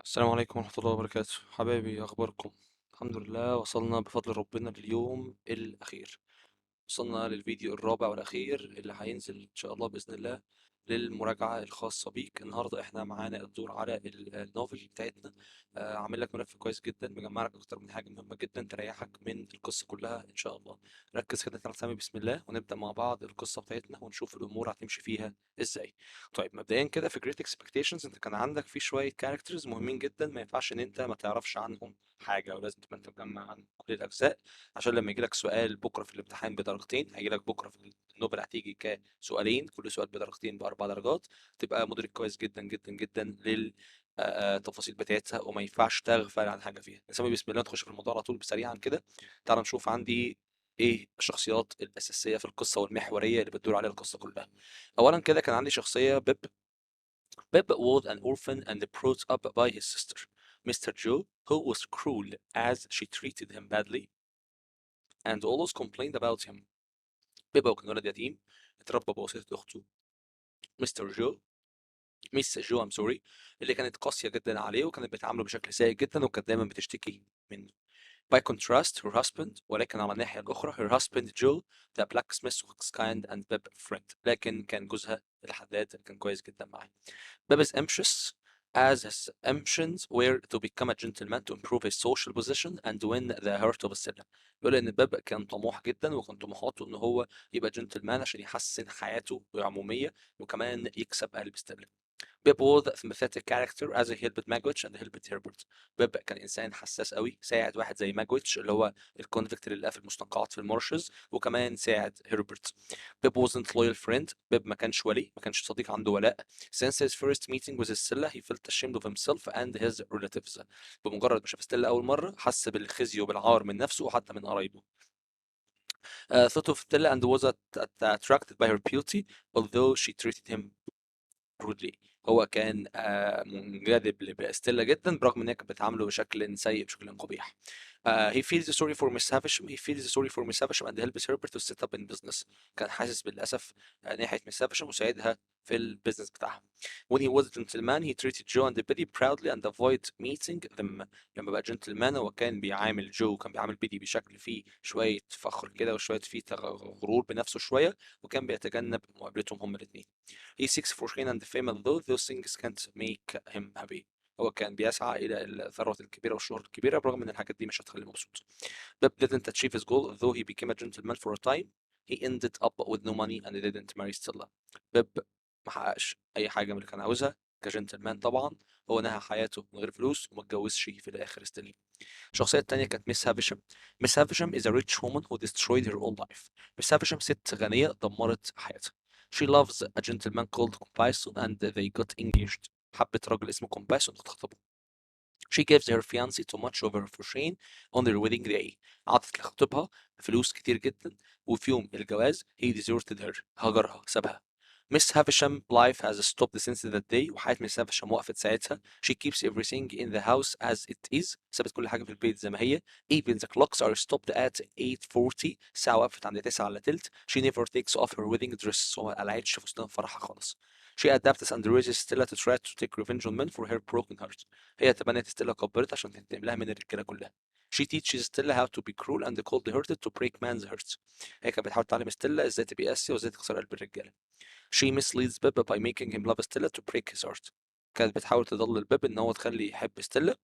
السلام عليكم ورحمة الله وبركاته حبايبي، أخباركم؟ الحمد لله، وصلنا بفضل ربنا لليوم الأخير. وصلنا للفيديو الرابع والأخير اللي هينزل إن شاء الله بإذن الله للمراجعة الخاصة بيك. النهاردة إحنا معانا الدور على النوفل بتاعتنا. عامل لك ملف كويس جدا، مجمع لك أكتر من حاجة مهمة جدا تريحك من القصة كلها إن شاء الله. ركز كده تعالى سامي، بسم الله، ونبدأ مع بعض القصة بتاعتنا ونشوف الأمور هتمشي فيها إزاي. طيب مبدئيا كده في Great Expectations أنت كان عندك في شوية كاركترز مهمين جدا، ما ينفعش إن أنت ما تعرفش عنهم حاجة، ولازم تبقى أنت مجمع عن كل الأجزاء، عشان لما يجي لك سؤال بكره في الامتحان بدرجتين، هيجي لك بكره في النوبل هتيجي كسؤالين، كل سؤال بدرجتين باربع درجات، تبقى مدرك كويس جدا جدا جدا لل التفاصيل بتاعتها، وما ينفعش تغفل عن حاجه فيها. نسمي بسم الله نخش في الموضوع على طول سريعا كده. تعال نشوف عندي ايه الشخصيات الاساسيه في القصه والمحوريه اللي بتدور عليها القصه كلها. اولا كده كان عندي شخصيه بيب. Beb was an orphan and brought up by his sister, Mr. Joe, who was cruel as she treated him badly and always complained about him. بيبا وكان ولد يتيم، اتربى بواسطة أخته مستر جو ميس جو ام سوري، اللي كانت قاسية جدا عليه وكانت بتعامله بشكل سيء جدا وكانت دايما بتشتكي منه. By contrast her husband، ولكن على الناحية الأخرى her husband Joe the blacksmith was kind and Beb friend، لكن كان جوزها الحداد كان كويس جدا معاه. Beb is ambitious as his ambitions were to become a gentleman to improve his social position and win the heart of Stella. بيقول إن بيب كان طموح جدا وكان طموحاته إن هو يبقى جنتلمان عشان يحسن حياته العمومية وكمان يكسب قلب ستيلا. بيب was a sympathetic character as he helped Magwitch and helped Herbert. بيب كان إنسان حساس قوي، ساعد واحد زي ماجويتش اللي هو الكونفكت اللي لقى في المستنقعات في المارشز، وكمان ساعد هيربرت. بيب wasn't loyal friend، بيب ما كانش ولي، ما كانش صديق عنده ولاء. Since his first meeting with Stella he felt ashamed of himself and his relatives. بمجرد ما شاف ستيلا أول مرة حس بالخزي وبالعار من نفسه وحتى من قرايبه. Thought of Stella and was attracted by her beauty although she treated him rudely. هو كان منجذب لستيلا جدا برغم ان هي كانت بتعامله بشكل سيء، بشكل قبيح. he feels sorry for Miss Havisham he feels sorry for Miss Havisham and helps Herbert to set up in business. كان حاسس بالاسف ناحيه ميس هافشام وساعدها في البيزنس بتاعها. when he was a gentleman he treated Joe and Biddy proudly and avoid meeting them. لما بقى جنتلمان هو كان بيعامل جو وكان بيعامل بيدي بشكل فيه شويه فخر كده وشويه فيه غرور بنفسه شويه، وكان بيتجنب مقابلتهم هما الاثنين. He seeks fortune and fame although those things can't make him happy. هو كان بيسعى إلى الثروة الكبيرة والشهرة الكبيرة برغم إن الحاجات دي مش هتخليه مبسوط. Pep didn't achieve his goal although he became a gentleman for a time. He ended up with no money and he didn't marry Stella. بيب ما حققش أي حاجة من اللي كان عاوزها كجنتلمان طبعا. هو نهى حياته من غير فلوس وما اتجوزش في الآخر ستيل. الشخصية التانية كانت ميس هافشام. ميس هافشام is a rich woman who destroyed her own life. ميس هافشام ست غنية دمرت حياتها. She loves a gentleman called Compassion and they got engaged. حبت راجل اسمه Compassion واتخطبوا. She gives her fiancé too much of her fortune on their wedding day. عطت لخطيبها فلوس كتير جدا، وفي يوم الجواز he deserted her، هجرها سابها. Miss Havisham life has stopped since that day، وحياة مس هافشام وقفت ساعتها. She keeps everything in the house as it is، سابت كل حاجة في البيت زي ما هي. Even the clocks are stopped at 8:40، الساعة وقفت عند 9 إلا تلت. She never takes off her wedding dress، وما قلعتش فستان فرحها خالص. She adapts and raises Stella to try to take revenge on men for her broken heart. هي تبنت ستيلا كبرت عشان تنتقم لها من الرجاله كلها. She teaches Stella how to be cruel and cold hearted to break man's heart. هي كانت بتحاول تعلم ستيلا ازاي تبقى قاسية وازاي تكسر قلب الرجاله. She misleads Beb by making him love Stella to break his heart. كانت بتحاول تضلل بيب ان هو تخليه يحب ستيلا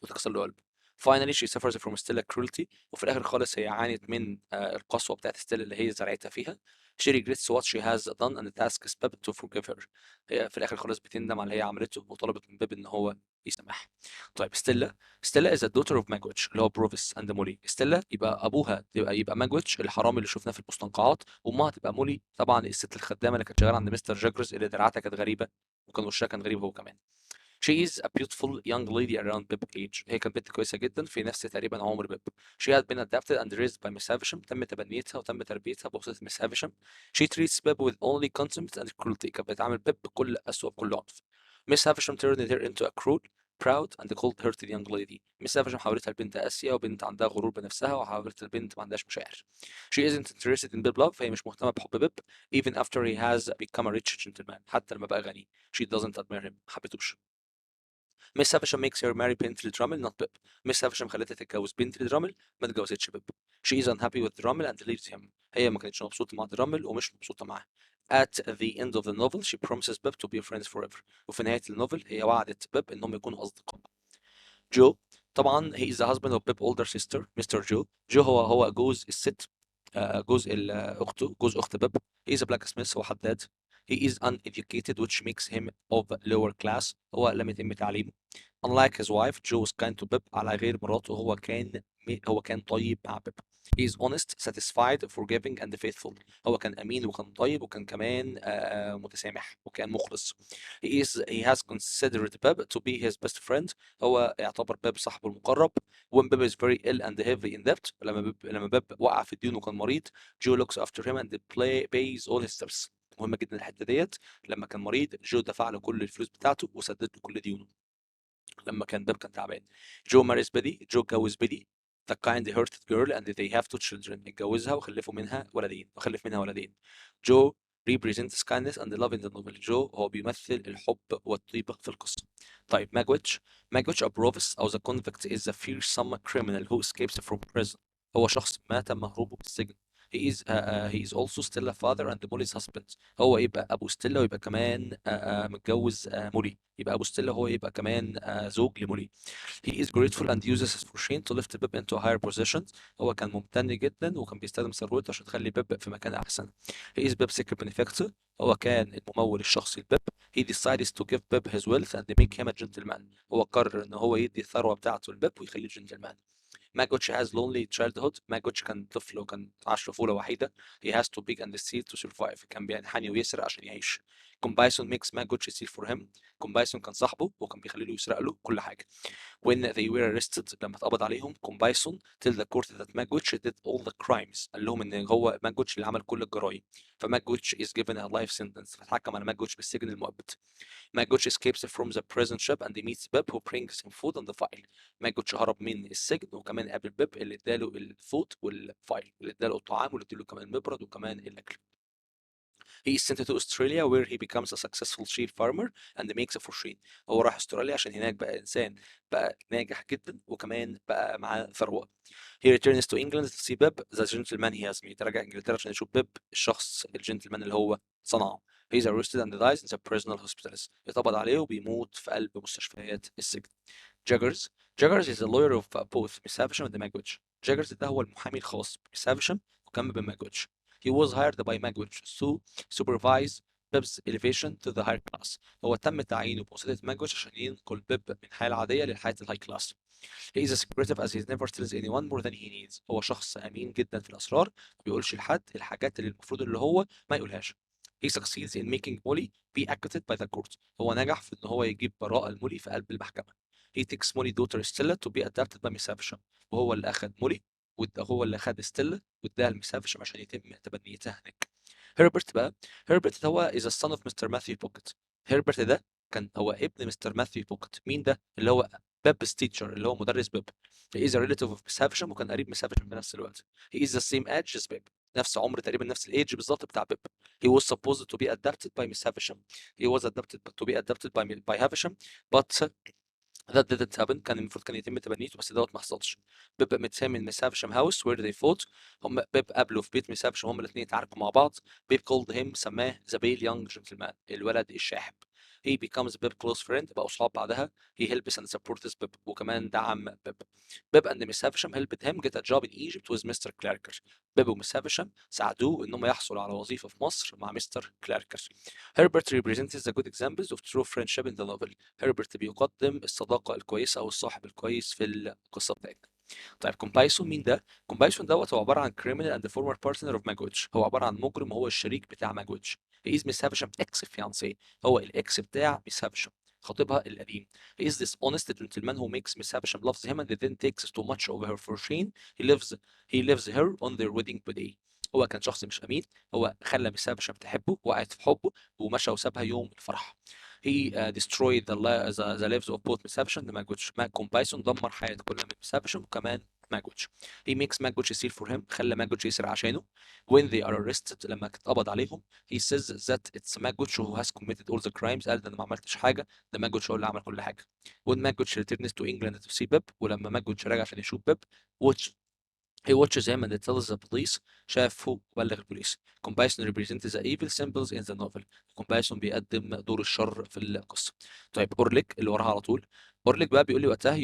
وتكسر له قلبه. Finally she suffers from Stella cruelty، وفي الاخر خالص هي عانت من القسوه بتاعت ستيلا اللي هي زرعتها فيها. She regrets what she has done and asks Beb to forgive her. هي في الاخر خالص بتندم على اللي هي عملته وطلبت من بيب ان هو يسامحها. طيب ستيلا is a daughter of Magwitch اللي هو بروفيس اند مولي. ستيلا يبقى ابوها يبقى ماجويتش الحرامي اللي شفناه في المستنقعات، وامها تبقى مولي طبعا الست الخدامه اللي كانت شغاله عند مستر جاجرز اللي دراعتها كانت غريبه وكان وشها كان غريب هو كمان. She is a beautiful young lady around Pip age. هي كانت بنت كويسة جدا في نفس تقريبا عمر بيب. She had been adapted and raised by Miss Havisham. تم تبنيتها وتم تربيتها بواسطة Miss Havisham. She treats Pip with only contempt and cruelty. كانت بتعامل بيب بكل أسوأ بكل عنف. Miss Havisham turned her into a cruel, proud and cold-hearted young lady. Miss Havisham حولتها لبنت قاسية وبنت عندها غرور بنفسها، وحولتها لبنت ما عندهاش مشاعر. She isn't interested in Pip love. هي مش مهتمة بحب بيب even after he has become a rich gentleman. حتى لما بقى غني. She doesn't admire him. ما حبتوش. Miss Havisham makes her marry Bentley Drummond not Pip. Miss Havisham خلتها تتجوز بنتلي درامل، ما اتجوزتش بيب. She is unhappy with Drummond and leaves him. هي ما كانتش مبسوطة مع درامل ومش مبسوطة معاه. At the end of the novel she promises Pip to be friends forever. وفي نهاية النوفل هي وعدت بيب إنهم يكونوا أصدقاء. جو طبعا he is the husband of Pip's older sister Mr. جو. جو هو جوز الست، جوز أخته، جوز أخت بيب. he is a blacksmith، هو حداد. he is uneducated which makes him of lower class، هو لم يتم تعليمه. unlike his wife Joe was kind to Pip، على غير مراته هو كان طيب مع بيب. he is honest satisfied forgiving and faithful، هو كان أمين وكان طيب وكان كمان متسامح وكان مخلص. he has considered Pip to be his best friend، هو يعتبر بيب صاحبه المقرب. when Pip is very ill and heavy in debt، لما بيب وقع في الدين وكان مريض جو looks after him and pays all his debts. مهمة جدا الحتة ديت، لما كان مريض جو دفع له كل الفلوس بتاعته وسدد له كل ديونه. لما كان بيب كان تعبان. جو ماريز بيدي، جو اتجوز بيدي the kind hearted girl and they have two children، اتجوزها وخلف منها ولدين. جو represents kindness and love in the novel. جو هو بيمثل الحب والطيبة في القصة. طيب ماجويتش a provost أو the convict is a fearsome criminal who escapes from prison. هو شخص مات هروبه من السجن. he is also Stella father and Molly's husband. هو يبقى ابو ستيلا ويبقى كمان متجوز مولي، يبقى ابو ستيلا هو يبقى كمان زوج لمولي. he is grateful and uses his fortune to lift Pip into a higher position. هو كان ممتن جدا وكان بيستخدم ثروته عشان تخلي بيب في مكان احسن. he is Pip's secret benefactor، هو كان الممول الشخصي لبيب. he decides to give Pip his wealth and make him a gentleman، هو قرر ان هو يدي الثروه بتاعته لبيب ويخليه جنتلمان. ماجوتش has lonely childhood، ماجوتش كان طفل وكان عاش طفولة وحيدة. he has to beg and steal to survive، كان بينحني ويسرق عشان يعيش. كومبايسون makes ماجوتش steal for him، كومبايسون كان صاحبه وكان بيخلي له يسرق له كل حاجة. when they were arrested، لما اتقبض عليهم كومبايسون tell the court that ماجوتش did all the crimes، قال لهم ان هو ماجوتش اللي عمل كل الجرائم. فماجوتش is given a life sentence، فتحكم على ماجوتش بالسجن المؤبد. ماجوتش escapes from the prison ship and meets Pip who brings him food and the file. ماجوتش هرب من السجن وكمان قابل بيب اللي اداله الفود والفايل، اللي اداله الطعام واللي اداله كمان المبرد وكمان الاكل. He is sent to Australia where he becomes a successful sheep farmer and makes a fortune. هو راح استراليا عشان هناك بقى انسان بقى ناجح جدا وكمان بقى معاه ثروة. He returns to England to see Pip the gentleman he has made. رجع انجلترا عشان يشوف بيب الشخص الجنتلمان اللي هو صنعه. He is arrested and dies in the personal hospitals. يتقبض عليه وبيموت في قلب مستشفيات السجن. Jaggers. Jaggers is a lawyer of both Miss Havisham and Magwitch. Jaggers ده هو المحامي الخاص بميس هافشام وكمان بماجويتش. He was hired by Magwitch to supervise Pip's elevation to the higher class. هو تم تعيينه بواسطة ماجويتش عشان ينقل بيب من الحياة العادية للحياة الهاي كلاس. He is as secretive as he never tells anyone more than he needs. هو شخص أمين جدا في الأسرار، ما بيقولش لحد الحاجات اللي المفروض اللي هو ما يقولهاش. He succeeds in making Molly be acquitted by the court. هو نجح في إن هو يجيب براءة لمولي في قلب المحكمة. He takes Molly daughter Stella to be adopted by Miss Havisham. وهو اللي أخد مولي وهو اللي أخد ستيلا واداها لميس هافشام عشان يتم تبنيتها هناك. هربرت بقى، هربرت هو is a son of Mr. Matthew Pocket. هربرت ده كان هو ابن مستر ماثيو بوكت. مين ده؟ اللي هو بيب's teacher، اللي هو مدرس بيب. he is a relative of Miss Havisham وكان قريب مس هافشام في نفس الوقت. he is the same age as بيب، نفس عمر تقريبا نفس الايدج بالظبط بتاع بيب. he was supposed to be adopted by Miss Havisham. he was adopted to be adopted by Havisham but that didn't happen. كان المفروض كان يتم تبنيته بس دوت ما حصلش. بيب متسامي من ميس هافشام هاوس where they fought. هم بيب قابلوا في بيت ميس هافشام، هم الاثنين اتعاركوا مع بعض. بيب called him، سماه the pale young gentleman، الولد الشاحب. he becomes Bib close friend، بقوا صحاب بعدها. he helps and supports بيب وكمان دعم بيب. بيب and Miss Havisham helped him get a job in Egypt with Mr. Clarker. بيب وميس هافشام ساعدوه ان هم يحصلوا على وظيفة في مصر مع مستر كلاركر. Herbert represents the good examples of true friendship in the novel. هربرت بيقدم الصداقة الكويسة أو الصاحب الكويس في القصة بتاعتنا. طيب كومبايسون مين ده؟ كومبايسون دوت هو عبارة عن criminal and former partner of ماجويتش، هو عبارة عن مجرم وهو الشريك بتاع ماجويتش. he is Miss Havisham ex fiancé، هو الإكس بتاع ميس هافشام خطيبها القديم. he is this honest gentleman who makes Miss Havisham loves him and then takes too much of her fortune. he lives her on their wedding day. هو كان شخص مش أمين، هو خلى ميس هافشام تحبه وقعت في حبه ومشى وسابها يوم الفرح. he destroyed the lives of both Miss Havisham and ماجويتش. كومبايسون دمر حياة كل من Miss Havisham وكمان Magwitch. He makes Magwitch steal for him. خلى Magwitch يسرق عشانه. When they are arrested لما اتقبض عليهم he says that it's Magwitch who has committed all the crimes. قال ده انا ما عملتش حاجه، ده Magwitch هو اللي عمل كل حاجه. When Magwitch returns to England to see Pip ولما Magwitch راجع عشان يشوف بيب which he watches him and tells the police شافه وبلغ البوليس. Compassion represents the evil symbols in the novel. Compassion بيقدم دور الشر في القصة. طيب أورليك اللي وراها على طول. أورليك بقى بيقول لي وقتها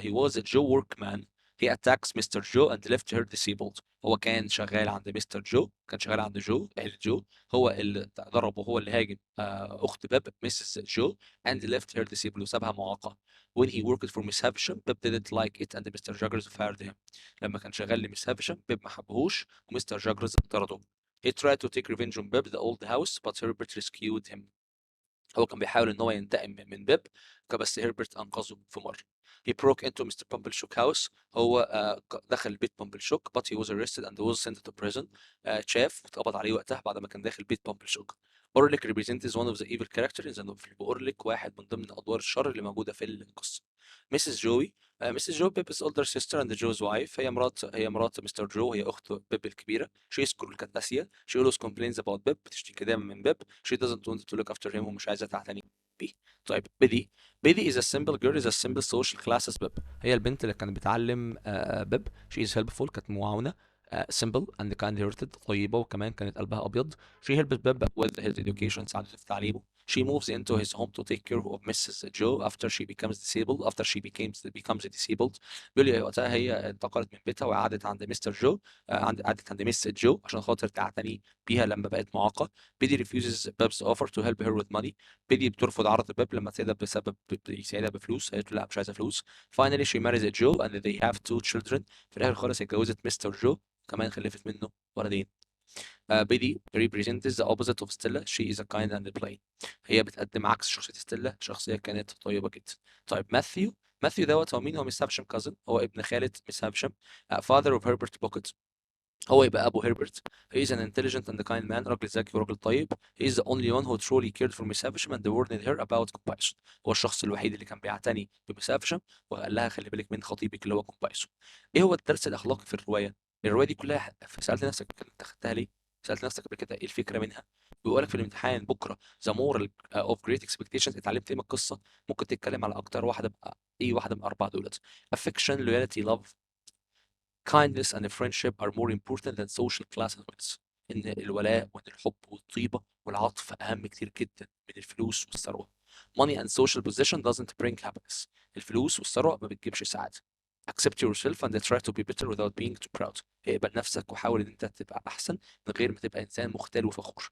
he was a Joe workman. He attacks Mr. Joe and left her disabled. هو كان شغال عند مستر جو، كان شغال عند جو عيلة جو، هو اللي ضربه، هو اللي هاجم أخت باب مسز جو and left her disabled وسابها معاقة. When he worked for Miss Havisham, Pip didn't like it and Mr. Jaggers fired him. لما كان شغال لميس هافشم بيب ما حبهوش ومستر جاجرز طرده. He tried to take revenge on Pip the old house but Herbert rescued him. هو كان بيحاول ان هو ينتقم من بيب، بس هيربرت انقذه في مره. He broke into Mr. Pumblechook house. هو دخل بيت بامبلشوك but he was arrested and was sent to prison. شاف واتقبض عليه وقتها بعد ما كان داخل بيت بامبلشوك. أورليك represents one of the evil characters in the novel. وأورليك واحد من ضمن أدوار الشر اللي موجودة في القصة. مسز جوي. مسز جو بيب's older sister and Joe's wife. هي مرات مستر جو، هي أخت بيب الكبيرة. She is cruel كانت قاسية. She always complains about بيب، بتشتكي دايما من بيب. She doesn't want to look after him ومش عايزة تعتني بيه. طيب بيدي is a simple girl is a simple social class as بيب. هي البنت اللي كانت بتعلم بيب. She is helpful كانت معاونة. simple and kind hearted طيبة وكمان كانت قلبها أبيض. She helped بيب with his education ساعدته في تعليمه. She moves into his home to take care of Mrs. Joe after she becomes disabled. بيقول لي وقتها هي انتقلت من بيتها وقعدت عند مستر جو، قعدت عند مس جو عشان خاطر تعتني بيها لما بقت معاقة. بيدي refuses Beb's offer to help her with money. بيدي بترفض عرض بيب لما تساعدها بسبب يساعدها بفلوس، قالت له لا مش عايزة فلوس. Finally she marries Joe and they have 2 children. في الآخر خالص اتجوزت مستر جو كمان خلفت منه ولدين. بيدي represents the opposite of Stella. She is a kind and plain. هي بتقدم عكس شخصية ستيلا، شخصية كانت طيبة جدا. طيب ماثيو دوت هو مين؟ هو ميس هافشم كازن، هو ابن خالة ميس هافشم. father of Herbert Pocket. هو يبقى ابو هيربرت. he is an intelligent and kind man. راجل ذكي وراجل طيب. he is the only one who truly cared for Miss Havisham and warned her about Compassion. هو الشخص الوحيد اللي كان بيعتني بميس هافشم وقال لها خلي بالك من خطيبك اللي هو Compassion. ايه هو الدرس الاخلاقي في الروايه؟ الروايه دي كلها سالت نفسك انت خدتها ليه؟ سالت نفسك قبل كده ايه الفكره منها؟ بيقول لك في الامتحان بكره the moral of great expectations اتعلمت ايه من القصه؟ ممكن تتكلم على اكتر واحده اي واحده من الاربعه دولت. affection loyalty love kindness and friendship are more important than social class and wealth. إن الولاء وإن الحب والطيبة والعطف أهم كتير جدا من الفلوس والثروة. Money and social position doesn't bring happiness. الفلوس والثروة ما بتجيبش سعادة. Accept yourself and try to be better without being too proud. اقبل نفسك وحاول إن أنت تبقى أحسن من غير ما تبقى إنسان مختال وفخور.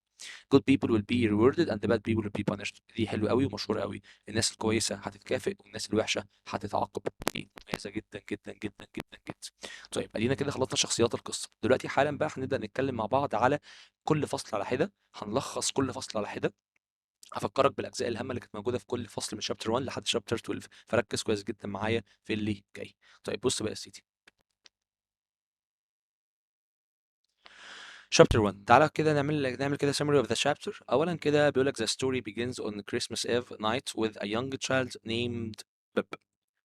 Good people will be rewarded and bad people will be punished. دي حلوة قوي ومشهورة قوي. الناس الكويسة هتتكافئ والناس الوحشة هتتعاقب. دي مميزة جدا جدا جدا جدا جدا. طيب ادينا كده خلصنا شخصيات القصه. دلوقتي حالا بقى هنبدا نتكلم مع بعض على كل فصل على حده. هنلخص كل فصل على حده. هفكرك بالاجزاء الهامه اللي كانت موجوده في كل فصل من شابتر 1 لحد شابتر 12، فركز كويس جدا معايا في اللي جاي. طيب بص بقى يا سيدي. شابتر 1 تعالى كده نعمل كده summary of the chapter. اولا كده بيقول لك the story begins on Christmas Eve night with a young child named Pip.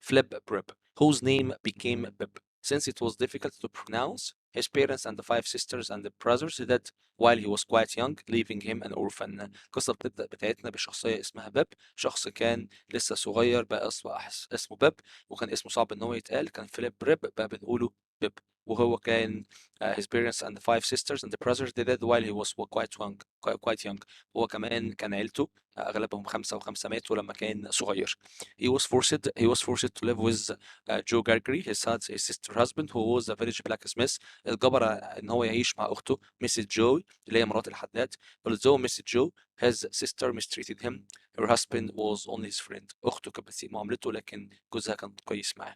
Flip Prep, whose name became Pip. Since it was difficult to pronounce, his parents and the 5 sisters and the brothers died while he was quite young, leaving him an orphan. القصة بتبدأ بتاعتنا بشخصية اسمها بيب، شخص كان لسه صغير بقى أصبح اسمه بيب، وكان اسمه صعب إن هو يتقال، كان فيليب بريب بقى بنقوله بيب. وهو كان his parents and the 5 sisters and the brothers died while he was quite young. هو كمان كان عيلته أغلبهم 5 ماتوا لما كان صغير. He was forced to live with Joe Gregory, his sister husband, who was a village blacksmith. اتجبر ان هو يعيش مع اخته ميسيس جو اللي هي مرات الحداد. Although Mrs. Joe, his sister mistreated him, her husband was only his friend. اخته كانت بتسيء معاملته لكن جوزها كان كويس معاه.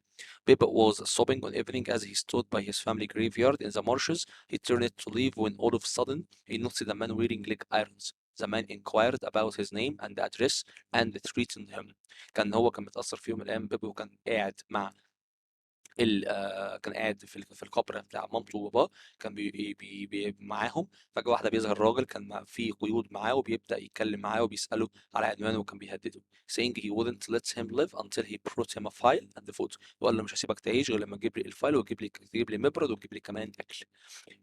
Pip was sobbing on evening as he stood by his family graveyard in the marshes. He turned to leave when all of a sudden he noticed a man wearing leg irons. The man inquired about his name and address and threatened him. كان متأثر في يوم من الأيام بيب وكان قاعد مع كان قاعد في القبر بتاع مامته وباباه، كان معاهم. فجأة واحدة بيظهر راجل كان في قيود معاه، وبيبدأ يتكلم معاه وبيسأله على عنوانه، وكان بيهدده saying he wouldn't let him live until he brought him a file and food. وقال له مش هسيبك تعيش غير لما تجيب لي الفايل، تجيب لي مبرد، وتجيب لي كمان أكل.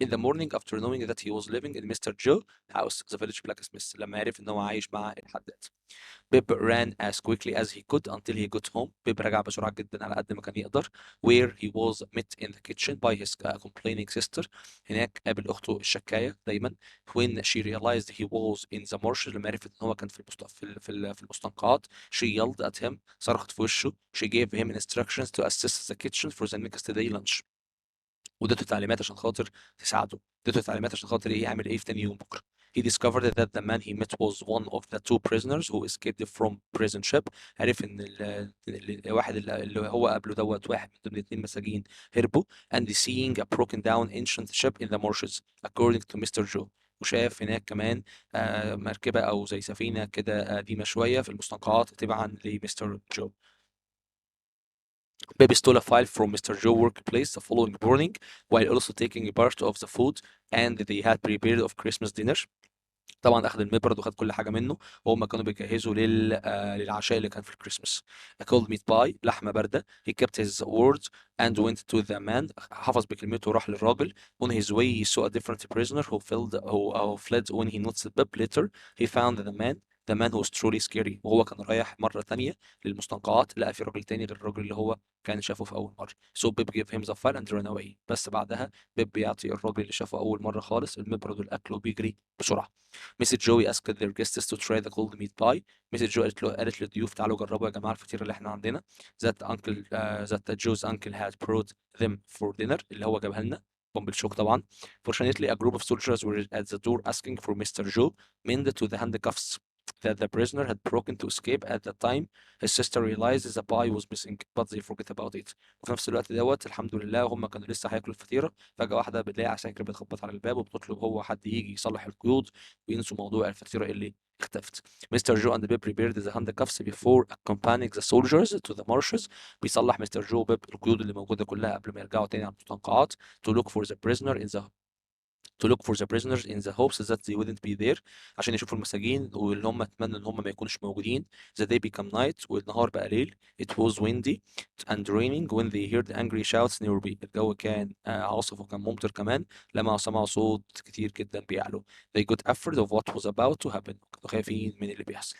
In the morning after knowing that he was living in Mr. Joe house, the village blacksmith، لما عرف ان هو عايش مع الحداد. بيب ran as quickly as he could until he got home. بيب رجع بسرعة جدا على قد ما كان يقدر. Where he was met in the kitchen by his complaining sister. هناك قابل أخته الشكاية دايما. When she realized he was in the marsh، لما عرفت إن هو كان في المستنقعات. She yelled at him، صرخت في وشه. She gave him instructions to assist the kitchen for the next day lunch. واديته تعليمات عشان خاطر تساعده. اديته تعليمات عشان خاطر ايه يعمل ايه في تاني يوم بكره. He discovered that the man he met was one of the two prisoners who escaped from prison ship. عرف ان الواحد اللي هو قابله دوت واحد من ضمن اتنين مساجين هربوا. And seeing a broken down ancient ship in the marshes according to Mr. Joe. وشاف هناك كمان مركبة أو زي سفينة كده قديمة شوية في المستنقعات تبعا لمستر جو. Baby stole a file from Mr. Joe's workplace the following morning while also taking part of the food and they had prepared of Christmas dinner. طبعا اخذ المبرد وخد كل حاجه منه، وهم كانوا بيجهزوا للعشاء اللي كان في الكريسماس. A cold meat pie، لحمه بارده. He kept his words and went to the man، حفظ بكلمته وراح للراجل. On his way he saw a different prisoner who fled when he noticed Bib. Later he found the man who was truly scary. وهو كان رايح مرة تانية للمستنقعات، لقى في راجل تاني غير الراجل اللي هو كان شافه في أول مرة. So Bib gave him the file and ran away. بس بعدها بيب بيعطي الراجل اللي شافه أول مرة خالص المبرد والأكل وبيجري بسرعة. Mrs. Joey asked their guests to try the cold meat pie. Mrs. Joey قالت للضيوف تعالوا جربوا يا جماعة الفطيرة اللي احنا عندنا. That Joe's uncle had brought them for dinner، اللي هو جابها لنا. بومب الشوك طبعا. Fortunately, a group of soldiers were at the door asking for Mr. Joe pinned to the handcuffs that the prisoner had broken to escape. At the time his sister realized the pie was missing but they forget about it. وفي نفس الوقت دوت الحمد لله هم كانوا لسه هياكلوا الفطيرة، فجأة واحدة بتلاقي عساكر بتخبط على الباب وبتطلب هو حد يجي يصلح القيود وينسوا موضوع الفطيرة اللي اختفت. Mr. Joe and Bib prepared the handcuffs before accompanying the soldiers to the marshes. بيصلح مستر جو بيب القيود اللي موجودة كلها قبل ما يرجعوا تاني على المستنقعات. To look for the prisoner in the to look for the prisoners in the hopes that they wouldn't be there، عشان يشوفوا المساجين واللي هم اتمنوا ان هم ما يكونوش موجودين. The day became night، والنهار بقى ليل. It was windy and raining when they heard angry shouts nearby. الجو كان عاصف وكان ممطر كمان لما سمعوا صوت كتير جدا بيعلو. They got afraid of what was about to happen. كانوا خايفين من اللي بيحصل.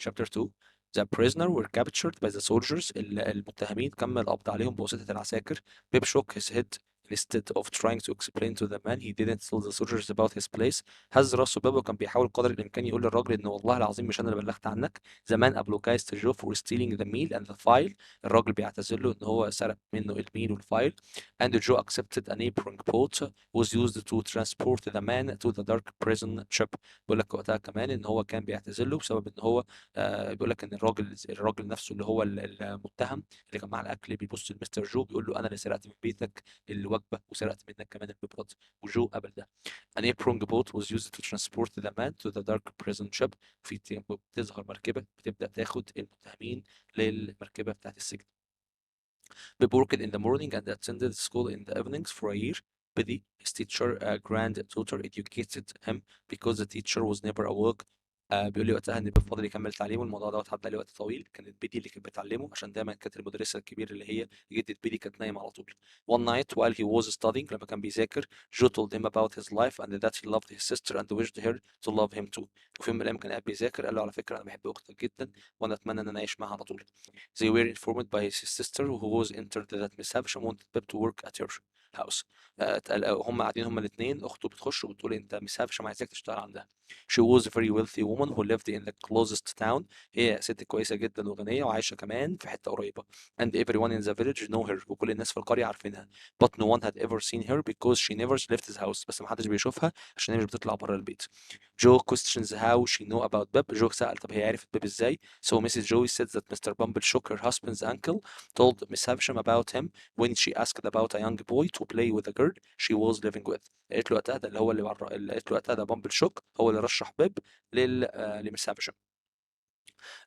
Chapter 2. The prisoner were captured by the soldiers. المتهمين تم القبض عليهم بواسطة العساكر. Pip shook his head instead of trying to explain to the man. He didn't tell the soldiers about his place. هز راسه بيب وكان بيحاول قدر الإمكان يقول للراجل إن والله العظيم مش أنا اللي بلغت عنك. The man apologized to Joe for stealing the meal and the file. الراجل بيعتذر له إن هو سرق منه الميل والفايل. And Joe accepted a neighboring boat was used to transport the man to the dark prison ship. بيقول لك وقتها كمان إن هو كان بيعتذر له بسبب إن هو بيقول لك ان الراجل نفسه اللي هو المتهم اللي كان مع الاكل بيبص لمستر جو بيقول له انا اللي سرقت من بيتك الوجبه وسرقت منك كمان المبرد. وجو قبل ده. An apron boat was used to transport the man to the dark prison ship. بتظهر مركبه بتبدا تاخد المتهمين للمركبه بتاعت السجن. Bib worked in the morning and attended school in the evenings for a year. Biddy, his teacher, granddaughter, educated him because the teacher was never awoke. بيقول لي وقتها ان بيب فضل يكمل تعليمه. الموضوع دوت عدى عليه وقت طويل. كانت بيدي اللي كانت بتعلمه عشان دايما كانت المدرسه الكبيره اللي هي جدة بيدي كانت نايمه على طول. One night while he was studying، لما كان بيذاكر Joe told him about his life and that he loved his sister and wished her to love him too. وفي يوم من الايام كان قاعد بيذاكر قال له على فكره انا بحب اختك جدا وانا اتمنى ان انا اعيش معاها على طول. They were informed by his sister who was entered that Miss Havisham wanted Pip to work at her house. هم قاعدين هم الاثنين، اخته بتخش وبتقول انت ميس هافشم عايزاك تشتغل عندها. She was a very wealthy woman who lived in the closest town. هي ست كويسة جدا وغنية وعايشة كمان في حتة قريبة. And everyone in the village know her. وكل الناس في القرية عارفينها. But no one had ever seen her because she never left his house. بس ما حدش بيشوفها عشان هي مش بتطلع بره البيت. Joe questions how she know about Bib. جو سأل طب هي عرفت بيب ازاي. So Mrs. Joey said that Mr. Bumble shook her husband's ankle, told Miss Havisham about him when she asked about a young boy to play with a girl she was living with. قالت له وقتها ده اللي هو اللي قالت له وقتها ده بامبل شوك هو اللي رشح بيب لميس هافشم.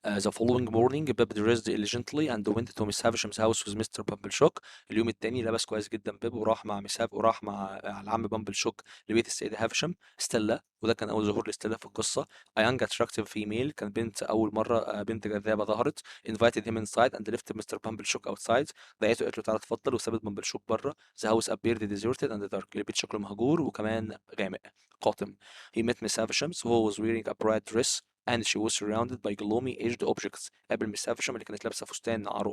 The following morning بيب dressed elegantly and went to Miss Havisham's house with Mr. بامبلشوك. اليوم التاني لبس كويس جدا بيب وراح مع وراح مع العم بامبلشوك لبيت السيدة هافشم ستيلا، وده كان أول ظهور لستيلا في القصة. A young attractive female، كان بنت أول مرة بنت جذابة ظهرت. Invited him inside and left Mr. بامبلشوك outside. دعيته قالت له تعالى اتفضل وسابت بامبلشوك بره. The house appeared deserted and dark. البيت شكله مهجور وكمان غامق قاتم. He met Miss Havisham who was wearing a bright dress and she was surrounded by gloomy aged objects. قابل مس هافشام اللي كانت لابسه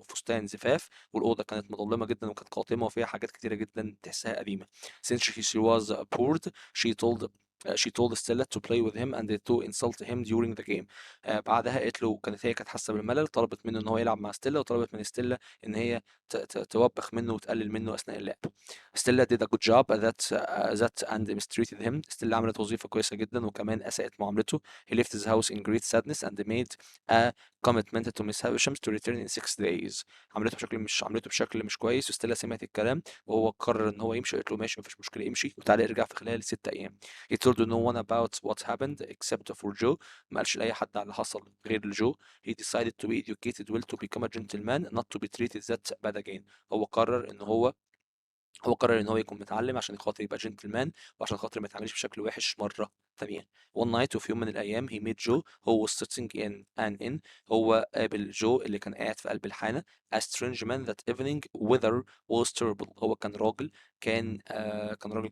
فستان زفاف، والاوضه كانت مظلمه جدا وكانت قاتمه وفيها حاجات كتيره جدا تحسها قديمه. Since she was bored she told Stella to play with him and to insult him during the game. بعدها قالت له، كانت حاسه بالملل، طلبت منه ان هو يلعب مع ستيلا، وطلبت من ستيلا ان هي توبخ منه وتقلل منه اثناء اللعب. ستيلا did a good job at that and mistreated him. ستيلا عملت وظيفه كويسه جدا وكمان اساءت معاملته. He left his house in great sadness and made a commitment to Miss Havisham to return in 6 days. عملته بشكل مش كويس، وستيلا سمعت الكلام وهو قرر ان هو يمشي. قالت له ماشي مفيش مشكله، امشي وتعالى ارجع في خلال 6 ايام. He told no one about what happened except for Joe. ما قالش لاي حد على اللي حصل غير لجو. He decided to be educated well to become a gentleman not to be treated that bad again. هو قرر ان هو يكون متعلم عشان خاطر يبقى جنتلمان، وعشان خاطر ما يتعاملش بشكل وحش مره ثانيه. One night، وفي يوم من الايام he met Joe who was sitting in an inn. هو قابل جو اللي كان قاعد في قلب الحانه. A strange man that evening weather was terrible. هو كان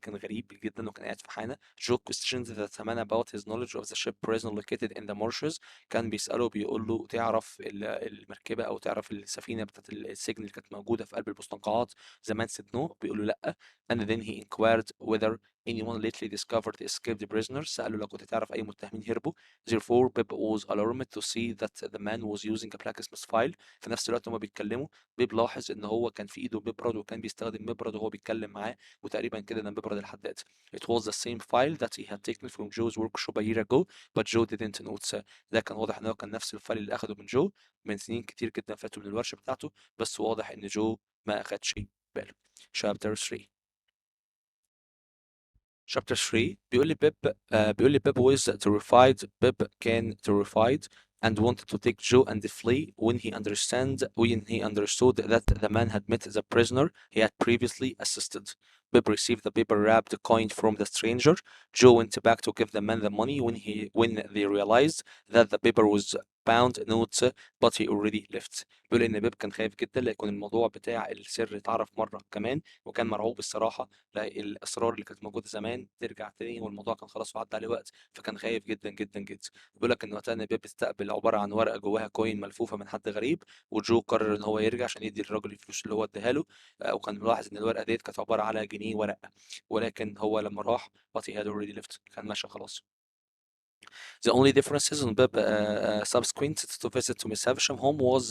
غريب جدا وكان قاعد في حانه. Joe questioned the man about his knowledge of the ship prison located in the marshes. كان بيسأله بيقول له تعرف المركبة أو تعرف السفينة بتاعت السجن اللي كانت موجودة في قلب المستنقعات. The man said no، بيقول له لأ. And then he inquired whether anyone lately discovered escaped prisoners. سأله لو كنت تعرف أي متهمين هربوا. Therefore Pip was alarmed to see that the man was using a blacksmith file. في نفس الوقت هما بيتكلموا، بيب لاحظ إن هو كان في إيده مبرد وكان بيستخدم مبرد وهو بيتكلم معاه، وتقريبا كده ده مبرد الحداد. It was the same file that he had taken from Joe's workshop a year ago but Joe didn't notice. ده كان واضح إن هو كان نفس الفايل اللي أخده من جو من سنين كتير جدا فاتوا من الورشة بتاعته، بس واضح إن جو ما أخدش باله. Chapter 3. Chapter 3 بيقول لي بيب was terrified. بيب كان terrified and wanted to take Joe and flee when he understood that the man had met the prisoner he had previously assisted. Bib received the paper wrapped coin from the stranger. Joe went back to give the man the money when they realized that the paper was bound notes but he already left. بيقول ان بيب كان خايف جدا ليكون الموضوع بتاع السر اتعرف مره كمان، وكان مرعوب الصراحه الاسرار اللي كانت موجوده زمان ترجع تاني، والموضوع كان خلاص وعدى عليه وقت، فكان خايف جدا جدا جدا. بيقول لك ان وقتها ان بيب استقبل عباره عن ورقه جواها كوين ملفوفه من حد غريب، وجو قرر ان هو يرجع عشان يدي للراجل الفلوس اللي هو اداها له. وكان ملاحظ ان الورقه ديت كانت عباره على جنيه ورقه، ولكن هو لما راح but he had already left، كان ماشي خلاص. The only differences in Bib subsequent to visit to Miss Havisham home was